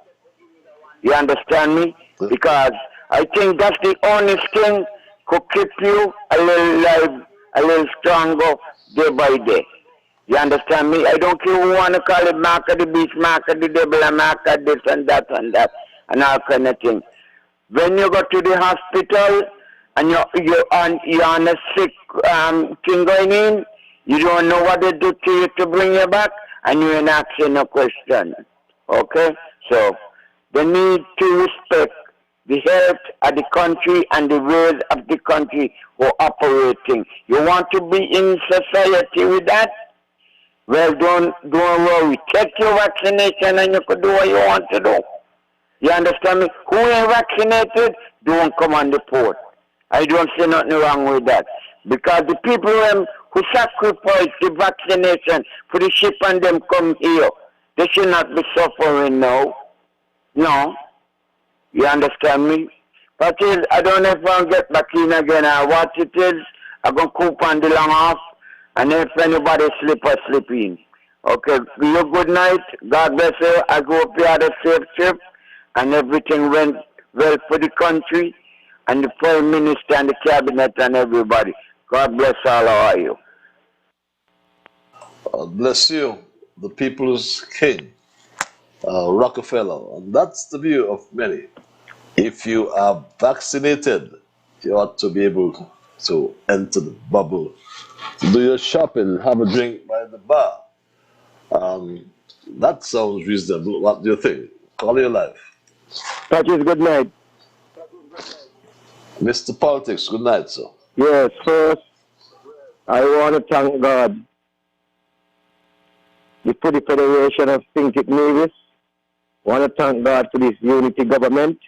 You understand me? Because I think that's the only thing could keep you a little live, a little stronger day by day. You understand me? I don't care who want to call it mark of the beast, mark of the devil, and mark of this and that, and all kind of thing. When you go to the hospital and you're on a sick thing going in, you don't know what they do to you to bring you back, and you ain't asking no question. Okay? So they need to respect the health of the country and the ways of the country who are operating. You want to be in society with that? Well, don't worry. Take your vaccination and you can do what you want to do. You understand me? Who ain't vaccinated, don't come on the port. I don't see nothing wrong with that. Because the people who sacrifice the vaccination for the ship and them come here, they should not be suffering now. No. You understand me? But I don't know if I'll get back in again or what it is. I'm going to coop on the long off. And if anybody slip, I slip in. Okay, you good night. God bless you. I hope you had a safe trip. And everything went well for the country. And the Prime Minister and the Cabinet and everybody. God bless all of you. God bless you, the people's king, Rockefeller. And that's the view of many. If you are vaccinated, you ought to be able to enter the bubble, to do your shopping, have a drink by the bar. That sounds reasonable. What do you think? Call your life. Patches, good night. Mr. Politics, good night, sir. Yes, first, I want to thank God for the Federation of St. Nevis. I want to thank God for this unity government.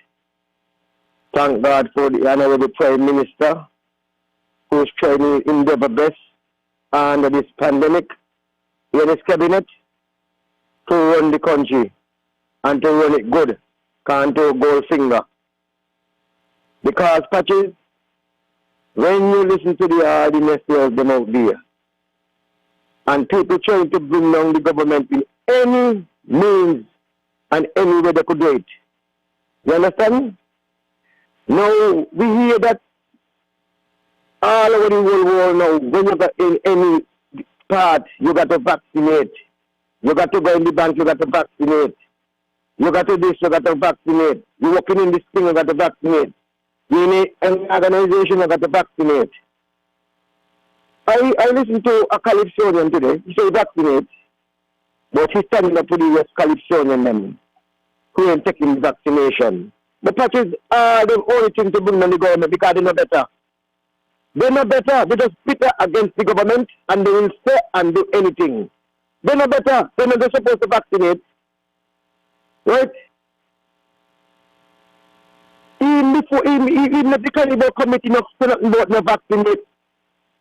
Thank God for the Honorable Prime Minister who is trying to endeavor best under this pandemic in his cabinet to run the country and to run it good, can't do gold finger. Because, Patches, when you listen to the hardiness of them out there, and people trying to bring down the government in any means and any way they could do it, you understand? Now, we hear that all over the whole world now, when you got in any part, you got to vaccinate. You got to go in the bank, you got to vaccinate. You got to this, you got to vaccinate. You're working in this thing, you got to vaccinate. You're in an organization, you got to vaccinate. I listened to a Calypsonian today. He said vaccinate, but he's standing up to the West Calypsonian men who ain't taking the vaccination. The Patches are the only thing to bring on the government because they're not better. They're not better. They're just bitter against the government and they will stay and do anything. They're not better. They're not supposed to vaccinate. Right? Even if the carnival committee not nothing about no vaccinate,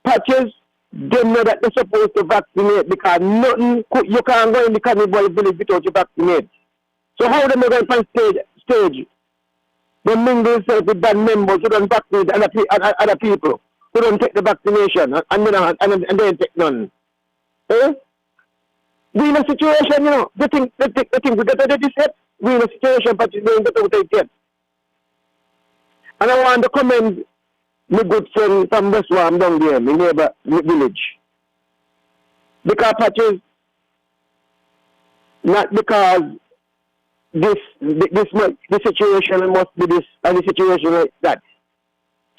Patches, they know that they're supposed to vaccinate because nothing, you can't go in the carnival village without you vaccinate. So how them going on stage? They mingle themselves with bad members who don't vaccinate other people, who don't take the vaccination and they take none. Eh? We in a situation, you know, they think we get out of this yet. We in a situation, but they don't get out of it yet. And I want to commend my good friend from Westwarm down there, my neighbor village. Because Patches, not because this situation must be this and the situation like that.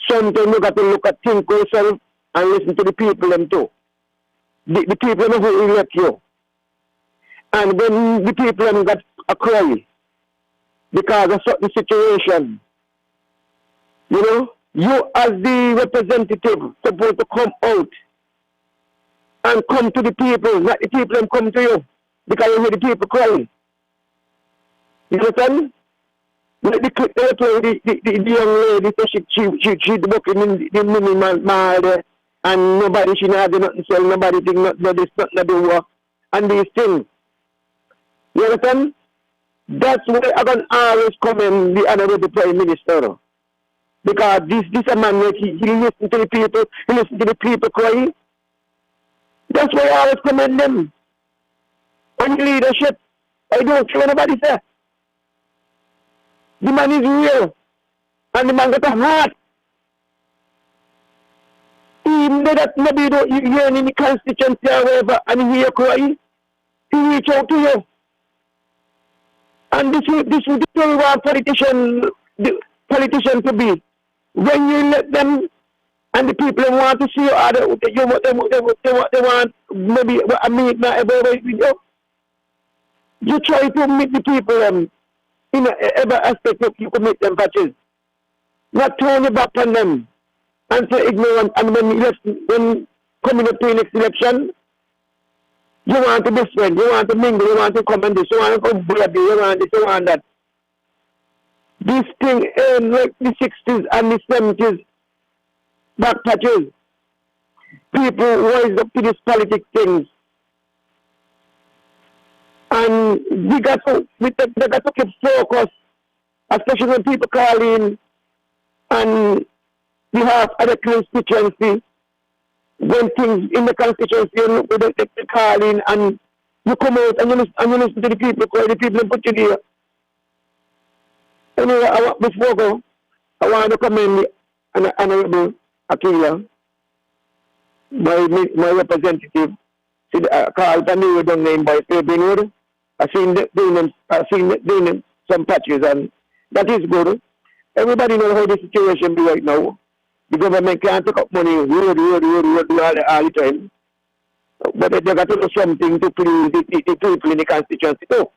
Sometimes you got to look at things yourself and listen to the people them too. The people who elect you. And when the people them got a cry because of certain situation, you know, you as the representative supposed to come out and come to the people, not the people them come to you because you hear the people crying. You understand? Like the young lady, she working in the mini mall there, and nobody, she not do nothing sell, nobody think nothing, this, nothing do work, and these things. You understand? That's why I'm going to always commend the Honorable Prime Minister. Because this a man, he listens to the people, he listens to the people crying. That's why I always commend them. On leadership, I don't care what nobody says. The man is real. And the man got a heart. Even though that maybe you don't hear in the constituency or whatever and you hear crying, he reach out to you. And this is the way we want politician to be. When you let them and the people want to see you, they want maybe a meet not everybody with you. You try to meet the people in every aspect you can meet them patches. Not turn your back on them and say ignorant. And when coming up to the next election, you want to be friends, you want to mingle, you want to come and this, you want to come bloody, you want this, you want that. This thing like the 60s and the 70s back patches. People rise up to these politics things. And they got to keep focus, especially when people call in on behalf of the constituency. When things in the constituency, they call in and you come out and you listen to the people, because the people put you there. Anyway, before I go, I want to commend the Honorable Akila, my representative. See, called Taniro down there by Fabian. I seen doing some patches, and that is good. Everybody knows how the situation be right now. The government can't take up money, road all the time. But they got to do something to please the people in the constituency too.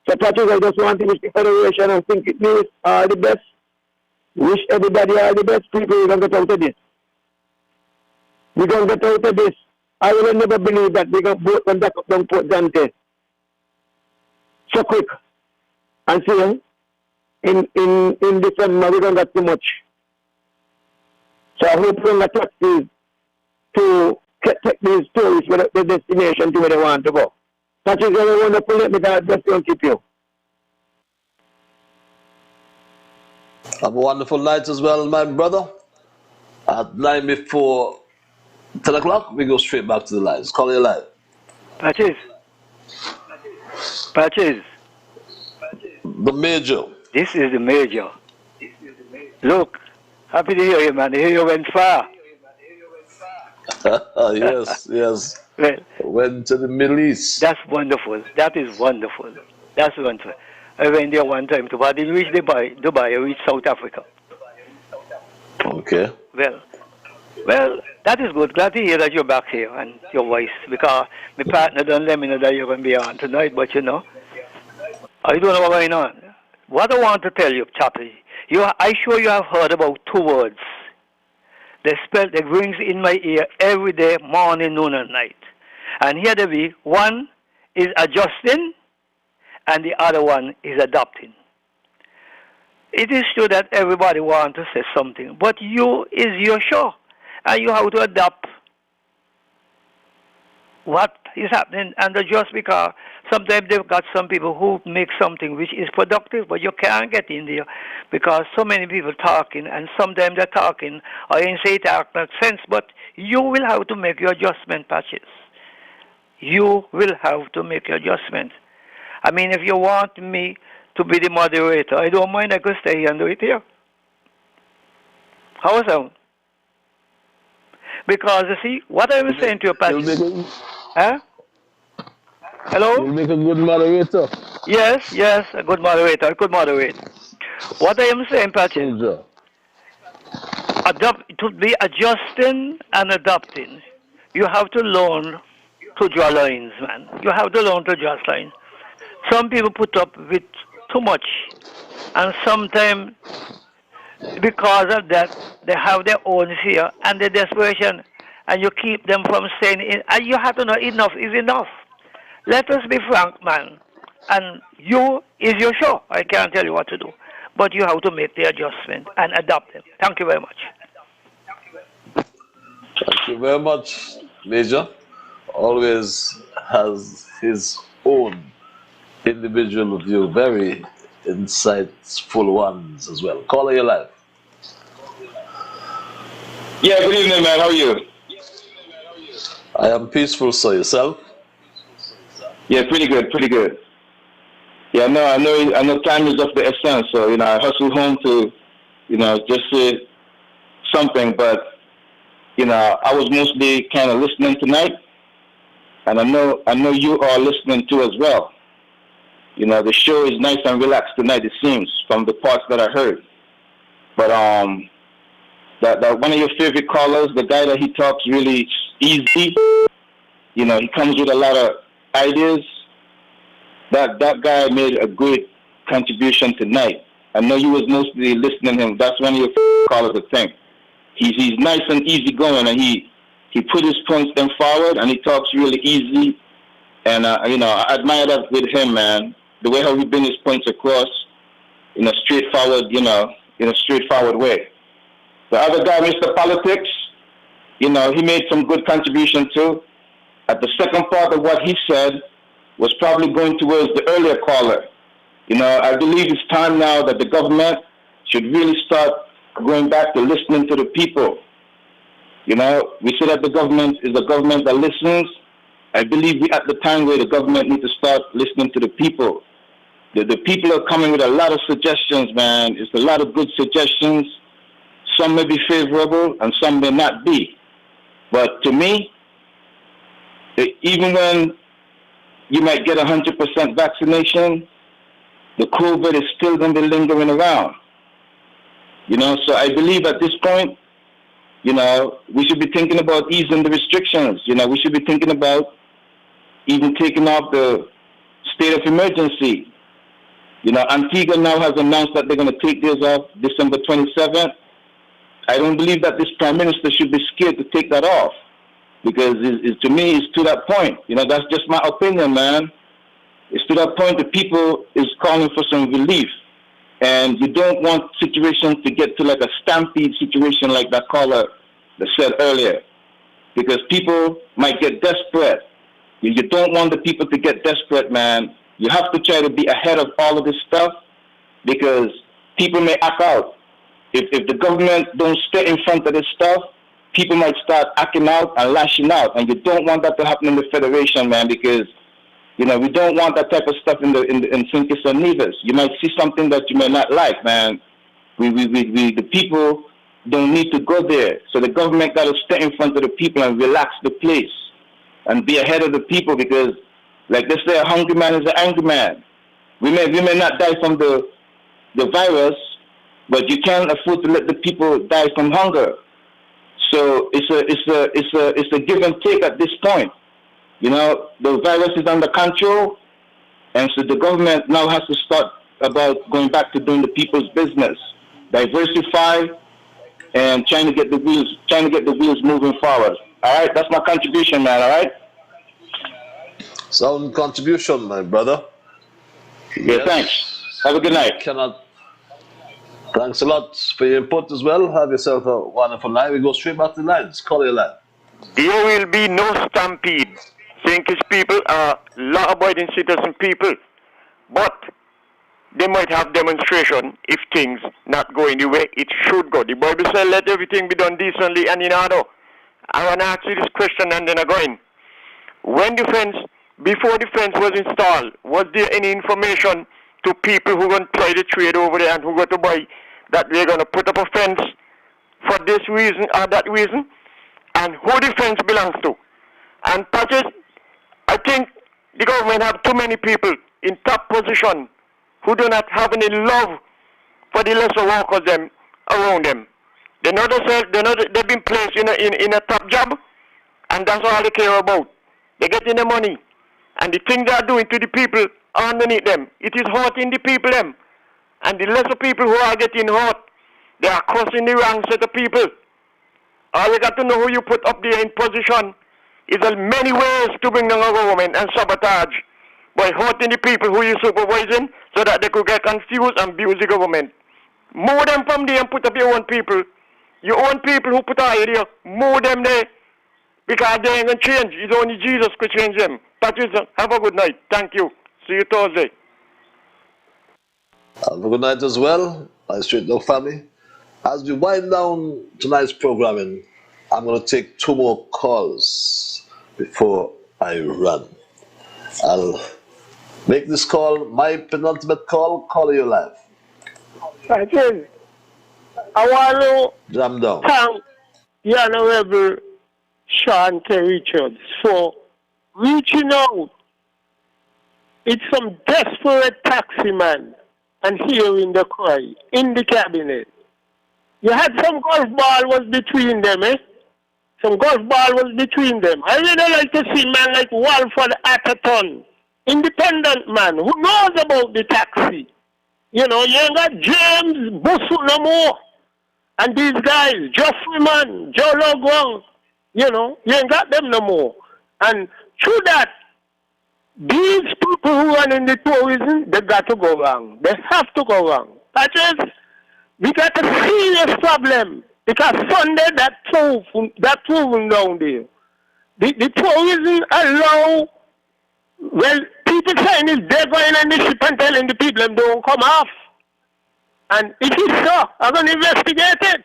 So patches, I just want to wish the Federation and think it means all the best. Wish everybody all the best. People, we're going to get out of this. We're going to get out of this. I will never believe that we're going to vote on that down Port Dante so quick. And see, in December, we don't get too much. So I hope we're going to taxes to take these tourists to the destination to where they want to go. That is very wonderful. Let me God bless you and keep you. Have a wonderful night as well, my brother. At 9 before 10 o'clock, we go straight back to the lines. Call you live. Patches. Patches. The Major. This is the Major. Look, happy to hear you, man. I hear you went far. Yes. Well, went to the Middle East. That's wonderful. That is wonderful. That's wonderful. I went there one time to, but I didn't reach Dubai. I reached South Africa. Okay. Well, that is good. Glad to hear that you're back here and your voice, because my partner don't let me know that you're going to be on tonight, but I don't know what's going on. What I want to tell you, Chappie, I'm sure you have heard about two words. They rings in my ear every day, morning, noon, and night. And here they be. One is adjusting, and the other one is adopting. It is true that everybody wants to say something, but you is your show, and you have to adapt what is happening and adjust, because sometimes they've got some people who make something which is productive, but you can't get in there because so many people talking, and sometimes they're talking, I ain't say it makes sense, but you will have to make your adjustment, Patches. You will have to make your adjustment. I mean, if you want me to be the moderator, I don't mind, I could stay here and do it here. How is that? Because, you see, what I was saying to you, Patches... Huh? Hello? You'll make a good moderator. Yes, a good moderator. I could moderate. What I am saying, Patches, to be adjusting and adapting, you have to learn to draw lines, man. You have to learn to draw lines. Some people put up with too much, and sometimes because of that, they have their own fear and their desperation, and you keep them from saying it. And you have to know enough is enough. Let us be frank, man. And you is your show. I can't tell you what to do. But you have to make the adjustment and adapt them. Thank you very much. Thank you very much, Major. Always has his own individual view, very insightful ones as well. Caller, you live. Yeah, good evening, man. How are you? I am peaceful, sir. Yourself? Yeah, pretty good. Yeah, no, I know time is of the essence, so, I hustle home to, just say something, but, I was mostly kind of listening tonight, and I know you are listening too as well. The show is nice and relaxed tonight, it seems, from the parts that I heard. But, that one of your favorite callers, the guy that he talks really easy, he comes with a lot of ideas that guy made a great contribution tonight. I know you was mostly listening to him. That's one of your callers, I think. He's nice and easygoing, and he put his points then forward, and he talks really easy. And I admire that with him, man. The way how he bring his points across in a straightforward, in a straightforward way. The other guy, Mr. Politics, he made some good contribution too. At the second part of what he said was probably going towards the earlier caller. I believe it's time now that the government should really start going back to listening to the people. We say that the government is a government that listens. I believe we're at the time where the government needs to start listening to the people. The people are coming with a lot of suggestions, man. It's a lot of good suggestions. Some may be favorable and some may not be. But to me, even when you might get 100% vaccination, the COVID is still going to be lingering around. So I believe at this point, we should be thinking about easing the restrictions. We should be thinking about even taking off the state of emergency. Antigua now has announced that they're going to take theirs off December 27th. I don't believe that this prime minister should be scared to take that off, because to me, it's to that point. That's just my opinion, man. It's to that point the people is calling for some relief. And you don't want situations to get to like a stampede situation like that caller that said earlier, because people might get desperate. You don't want the people to get desperate, man. You have to try to be ahead of all of this stuff, because people may act out. If the government don't stay in front of this stuff, people might start acting out and lashing out. And you don't want that to happen in the Federation, man, because we don't want that type of stuff in St. Kitts and Nevis. You might see something that you may not like, man. The people don't need to go there. So the government got to stay in front of the people and relax the place and be ahead of the people, because, like they say, a hungry man is an angry man. We may not die from the virus, but you can't afford to let the people die from hunger. So it's a give and take at this point. The virus is under control, and so the government now has to start about going back to doing the people's business, diversify, and trying to get the wheels moving forward. All right, that's my contribution, man. All right. Sound contribution, my brother. Yeah, yes. Thanks. Have a good night. Thanks a lot for your input as well. Have yourself a wonderful night. We go straight back to the lines. Call your line. There will be no stampede. St. Kitts people are law-abiding citizen people, but they might have demonstration if things not going the way it should go. The Bible says, let everything be done decently and in order. I want to ask you this question and then I'm going. Before the fence was installed, was there any information to people who going to try to trade over there and who go to buy that they're going to put up a fence for this reason or that reason? And who the fence belongs to? And Patches, I think the government have too many people in top position who do not have any love for the lesser workers them around them. They know they've been placed in a top job, and that's all they care about. They're getting the money, and the thing they are doing to the people underneath them, it is hurting the people them. And the lesser people who are getting hurt, they are crossing the wrong set of people. All you got to know who you put up there in position. There's many ways to bring down a government and sabotage by hurting the people who you're supervising so that they could get confused and abuse the government. Move them from there and put up your own people. Your own people who put out there, move them there. Because they ain't going to change. It's only Jesus could change them. Patricia, have a good night. Thank you. See you Thursday. Have a good night as well, my Straight Dog family. As we wind down tonight's programming, I'm going to take 2 more calls before I run. I'll make this call my penultimate call. Call you live. Again, I want to thank the Honorable Sean K. Richards for reaching out. It's some desperate taxi man and hearing the cry in the cabinet. You had some golf ball was between them, eh? Some golf ball was between them. I really like to see man like Walford Atherton independent man who knows about the taxi. You know, you ain't got James Busu no more. And these guys, Geoffrey Man, Joe Logwang, you know, you ain't got them no more. And through that, these people who run in the tourism, they got to go wrong. They have to go wrong. Patches, we got a serious problem. Because Sunday, that proven down there. The tourism allow, well, people saying is they're going on the ship and telling the people them don't come off. And if it's so, I'm going to investigate it.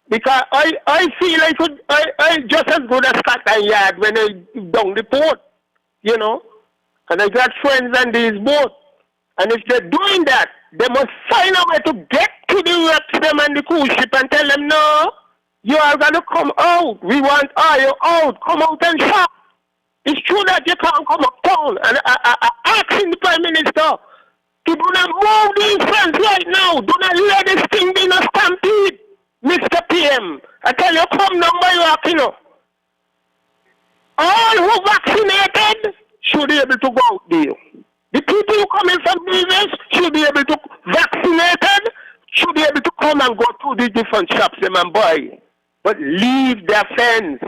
Because I feel I just as good as Scotland Yard when I down the port, you know. And I got friends on these boats. And if they're doing that, they must find a way to get to the reps them and the cruise ship and tell them, no, you are going to come out. We want oil out. Come out and shop. It's true that you can't come uptown. And I asking the Prime Minister to do not move these friends right now. Do not let this thing be a stampede, Mr. PM. I tell you, come down by your, you know. All who vaccinated should be able to go out there. The people who come in from Nevis should be able to, vaccinated, should be able to come and go to the different shops and buy. But leave their fence.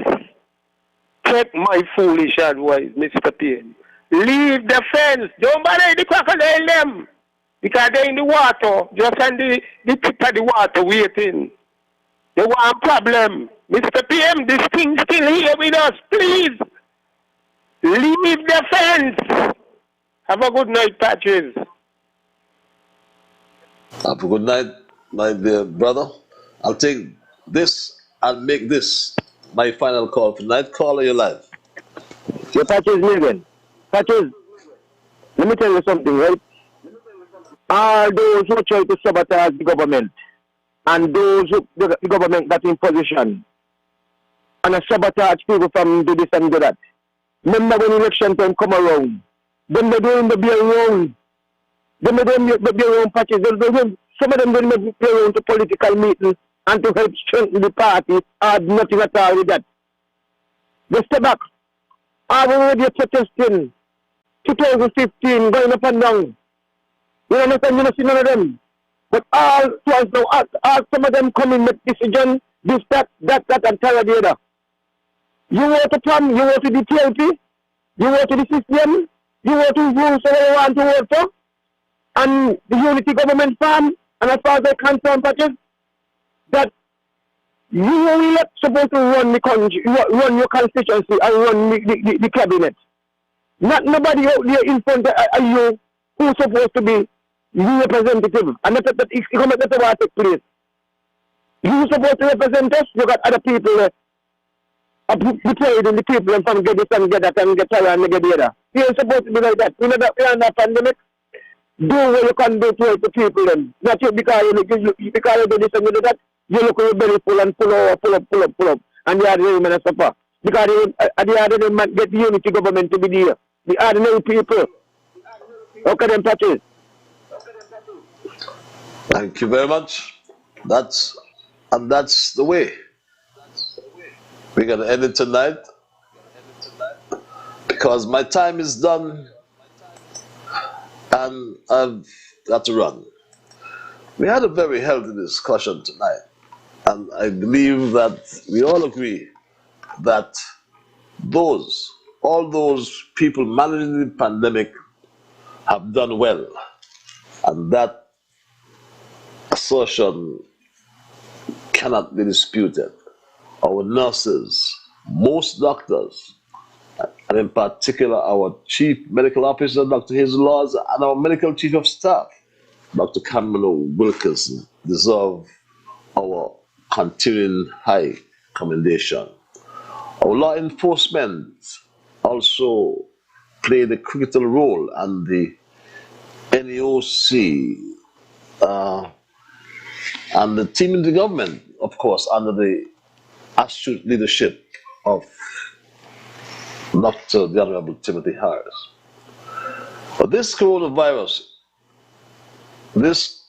Take my foolish advice, Mr. PM. Leave the fence. Don't bother the crocodile them. Because they're in the water, just on the tip of the water waiting. They want a problem. Mr. PM, this thing's still here with us. Please. Leave the fence. Have a good night, Patches. Have a good night, my dear brother. I'll take this and make this my final call tonight. Caller, you're live. Your Patches Megan. Patches, let me tell you something, right? All those who try to sabotage the government and those who the government got in position and sabotage people from do this and do that. Remember when election time come around, then they're doing the beer round. Then they're doing the beer round Patches. Some of them don't make beer round to political meetings and to help strengthen the party or nothing at all with that. They step back. I've already protesting 2015 going up and down. You understand? You don't see none of them. But all twice now, all some of them come in make decision, this, that, and tell the other. You want to come, you want to the TLP, you want to the system, you want to rule so you want to vote for, and the unity government farm, and as far as they're concerned, Patches, that you are not supposed to run the country, run your constituency and run the cabinet. Not nobody out there in front of you who's supposed to be your representative. And that's what take place. You're supposed to represent us, you got other people betrayed in the people and from get this and get that and get tired and get the other. You ain't supposed to be like that. You know that we're in a pandemic. Do what you can do to help the people then. Not you because you do this and you do that. You look at your belly full and pull up. And the ordinary men suffer. Because the ordinary man get the unity government to be there. The ordinary people. Okay then, Patches. Thank you very much. That's the way. We're going to end it tonight because my time is done and I've got to run. We had a very healthy discussion tonight, and I believe that we all agree that all those people managing the pandemic have done well, and that assertion cannot be disputed. Our nurses, most doctors, and in particular our Chief Medical Officer, Dr. Hazel Laws, and our Medical Chief of Staff, Dr. Cameron Wilkinson, deserve our continuing high commendation. Our law enforcement also played a critical role, and the NEOC and the team in the government, of course, under the astute leadership of Dr. the Honorable Timothy Harris. But this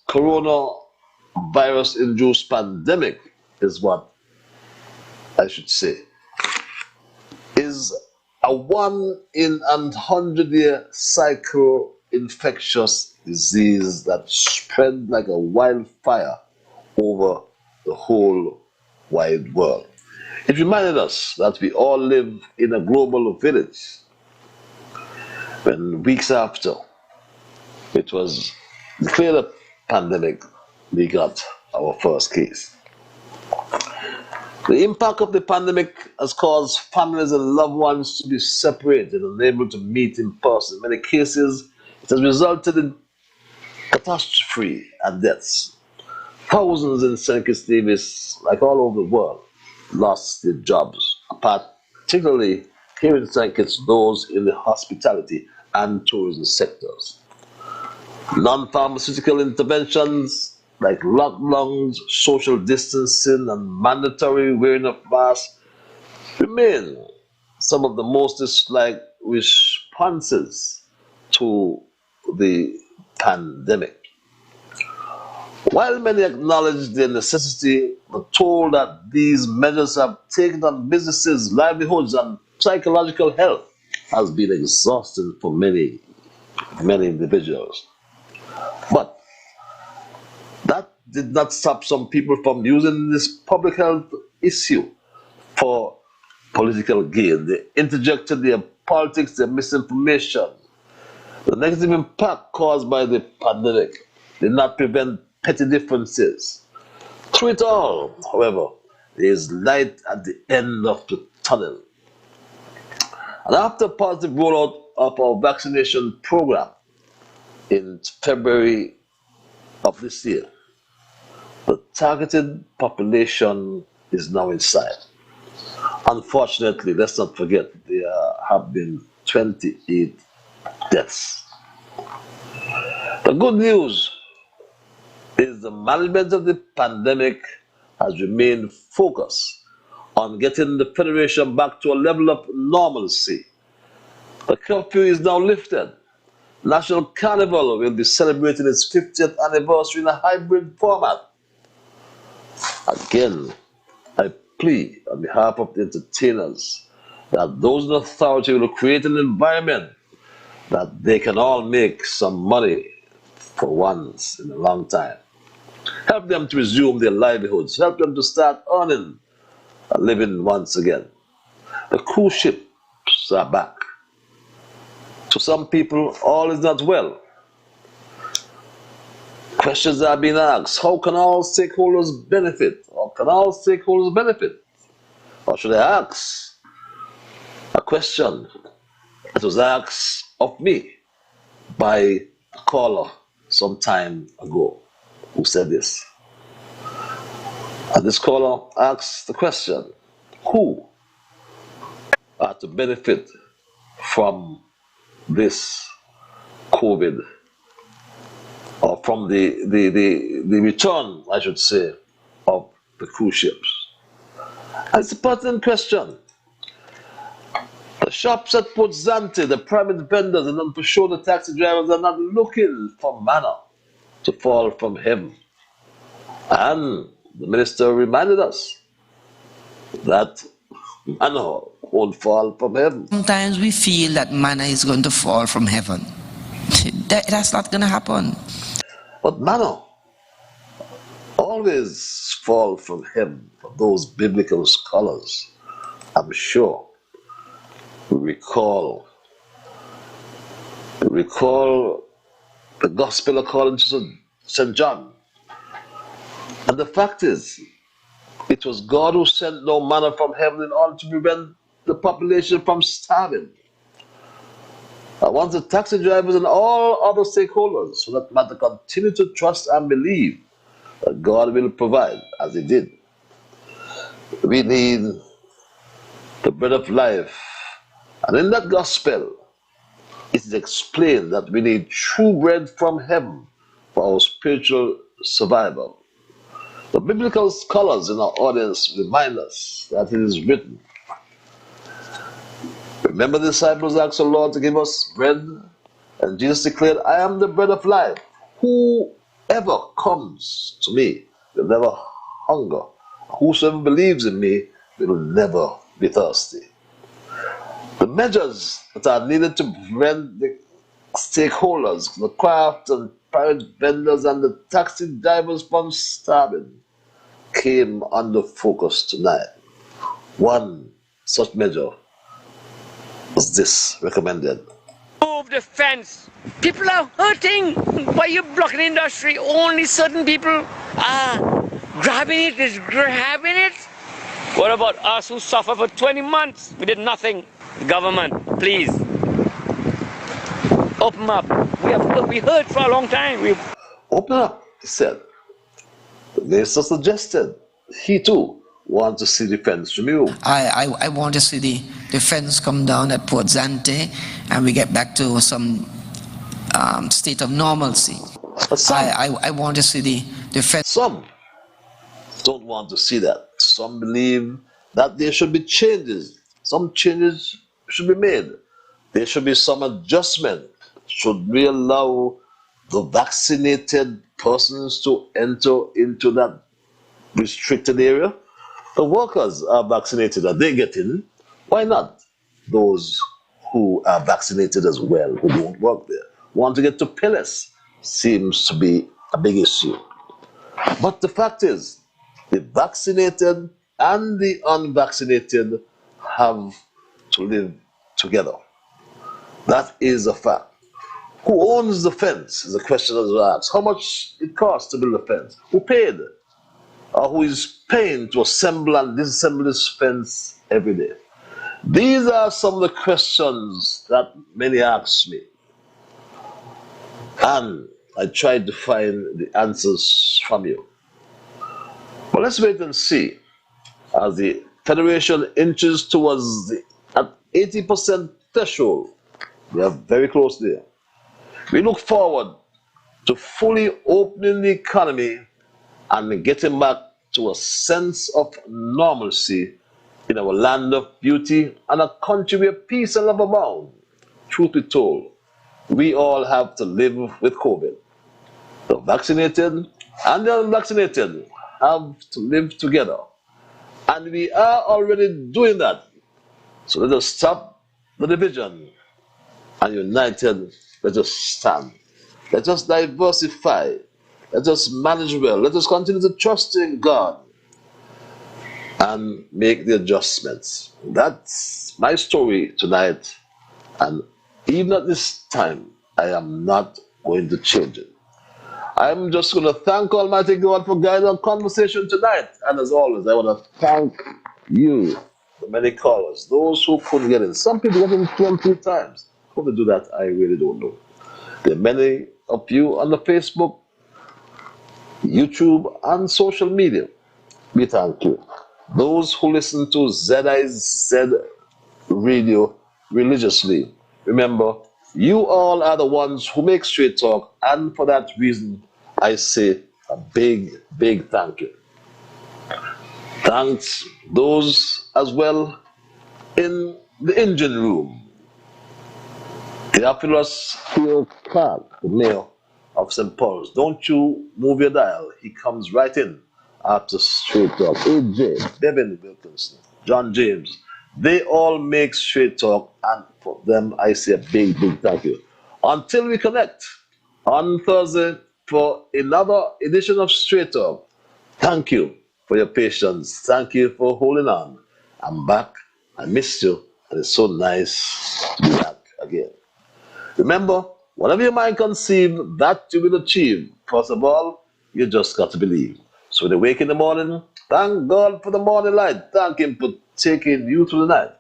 coronavirus-induced pandemic is what I should say is a 1 in 100-year cycle infectious disease that spread like a wildfire over the whole wide world. It reminded us that we all live in a global village. When weeks after it was declared a pandemic, we got our first case. The impact of the pandemic has caused families and loved ones to be separated and unable to meet in person. In many cases, it has resulted in catastrophe and deaths. Thousands in St. Kitts Nevis, like all over the world, lost their jobs, particularly here in St. Kitts, those in the hospitality and tourism sectors. Non-pharmaceutical interventions like lockdowns, social distancing, and mandatory wearing of masks remain some of the most disliked responses to the pandemic. While many acknowledge their necessity, the toll that these measures have taken on businesses, livelihoods, and psychological health has been exhausting for many individuals. But that did not stop some people from using this public health issue for political gain. They interjected their politics, their misinformation. The negative impact caused by the pandemic did not prevent petty differences. Through it all, however, there is light at the end of the tunnel. And after positive rollout of our vaccination program in February of this year, the targeted population is now inside. Unfortunately, let's not forget, there have been 28 deaths. The good news is the management of the pandemic has remained focused on getting the Federation back to a level of normalcy. The curfew is now lifted. National Carnival will be celebrating its 50th anniversary in a hybrid format. Again, I plead on behalf of the entertainers that those in authority will create an environment that they can all make some money for once in a long time. Help them to resume their livelihoods. Help them to start earning a living once again. The cruise ships are back. To some people, all is not well. Questions are being asked. How can all stakeholders benefit? How can all stakeholders benefit? Or should I ask a question that was asked of me by a caller some time ago who said this. And this caller asked the question, who are to benefit from this COVID, or from the return, I should say, of the cruise ships? And it's a pertinent question. The shops at Port Zante, the private vendors, and for sure the taxi drivers are not looking for manna to fall from heaven. And the minister reminded us that manna won't fall from heaven. Sometimes we feel that manna is going to fall from heaven. That's not going to happen. But manna always fall from heaven for those biblical scholars. I'm sure recall the gospel according to St. John. And the fact is, it was God who sent no manna from heaven in order to prevent the population from starving. I want the taxi drivers and all other stakeholders, for that matter, continue to trust and believe that God will provide, as He did. We need the bread of life. And in that gospel, it is explained that we need true bread from heaven for our spiritual survival. The biblical scholars in our audience remind us that it is written, remember the disciples asked the Lord to give us bread, and Jesus declared, I am the bread of life. Whoever comes to me will never hunger. Whosoever believes in me will never be thirsty. The The measures that are needed to prevent the stakeholders, the craft and private vendors and the taxi drivers from starving came under focus tonight. One such measure was this recommended. Move the fence. People are hurting. Why are you blocking the industry? Only certain people are grabbing it. What about us who suffer for 20 months? We did nothing. The government, please. Open up. We heard for a long time. Open up, he said. The minister suggested he too wants to see the fence removed. I want to see the fence come down at Port Zante and we get back to some state of normalcy. I want to see the fence. Some don't want to see that. Some believe that there should be changes. Some changes should be made. There should be some adjustment. Should we allow the vaccinated persons to enter into that restricted area? The workers are vaccinated. Are they getting? Why not those who are vaccinated as well, who don't work there, want to get to Pilis? Seems to be a big issue. But the fact is, the vaccinated and the unvaccinated have to live together. That is a fact. Who owns the fence is a question that was asked. How much it costs to build a fence? Who paid? Or who is paying to assemble and disassemble this fence every day? These are some of the questions that many ask me. And I tried to find the answers from you. But let's wait and see as the Federation inches towards the 80% threshold. We are very close there. We look forward to fully opening the economy and getting back to a sense of normalcy in our land of beauty and a country where peace and love abound. Truth be told, we all have to live with COVID. The vaccinated and the unvaccinated have to live together. And we are already doing that. So let us stop the division and united, let us stand. Let us diversify. Let us manage well. Let us continue to trust in God and make the adjustments. That's my story tonight. And even at this time, I am not going to change it. I'm just going to thank Almighty God for guiding our conversation tonight. And as always, I want to thank you, the many callers, those who couldn't get in. Some people get in 23 times. How to do that, I really don't know. There are many of you on the Facebook, YouTube, and social media. We thank you. Those who listen to ZIZ radio religiously, remember, you all are the ones who make Straight Talk, and for that reason, I say a big, big thank you. Thanks those as well in the engine room. Theophilus Clark, the mayor of St. Paul's. Don't you move your dial. He comes right in after Straight Talk. AJ, Devin Wilkinson, John James, they all make Straight Talk, and for them I say a big, big thank you. Until we connect on Thursday for another edition of Straight Talk, thank you for your patience. Thank you for holding on. I'm back. I missed you, and it's so nice to be back again. Remember, whatever your mind conceive, that you will achieve. First of all, you just got to believe. So when you wake in the morning, thank God for the morning light. Thank Him for taking you through the night.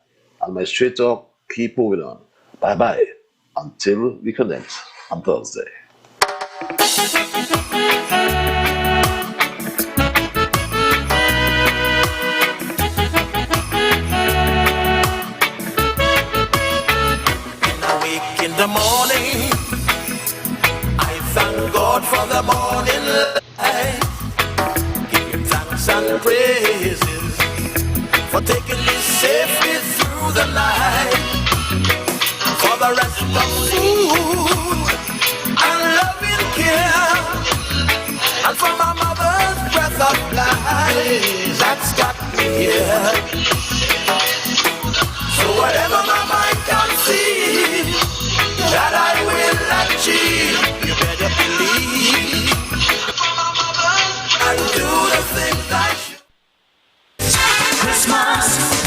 And my Straight Talk, keep moving on. Bye-bye. Until we connect on Thursday. In the morning, I thank God for the morning light. Give Him thanks and praises for taking me safely through the night. For the rest of food and loving care, and for my mother's breath of life that's got me here. So whatever my mind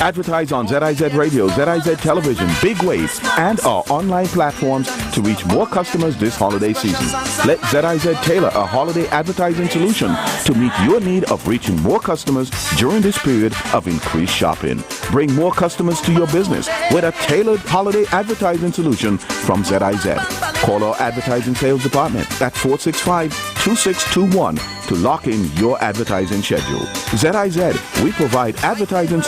Advertise on ZIZ Radio, ZIZ Television, Big Wave, and our online platforms to reach more customers this holiday season. Let ZIZ tailor a holiday advertising solution to meet your need of reaching more customers during this period of increased shopping. Bring more customers to your business with a tailored holiday advertising solution from ZIZ. Call our advertising sales department at 465-2621 to lock in your advertising schedule. ZIZ, we provide advertising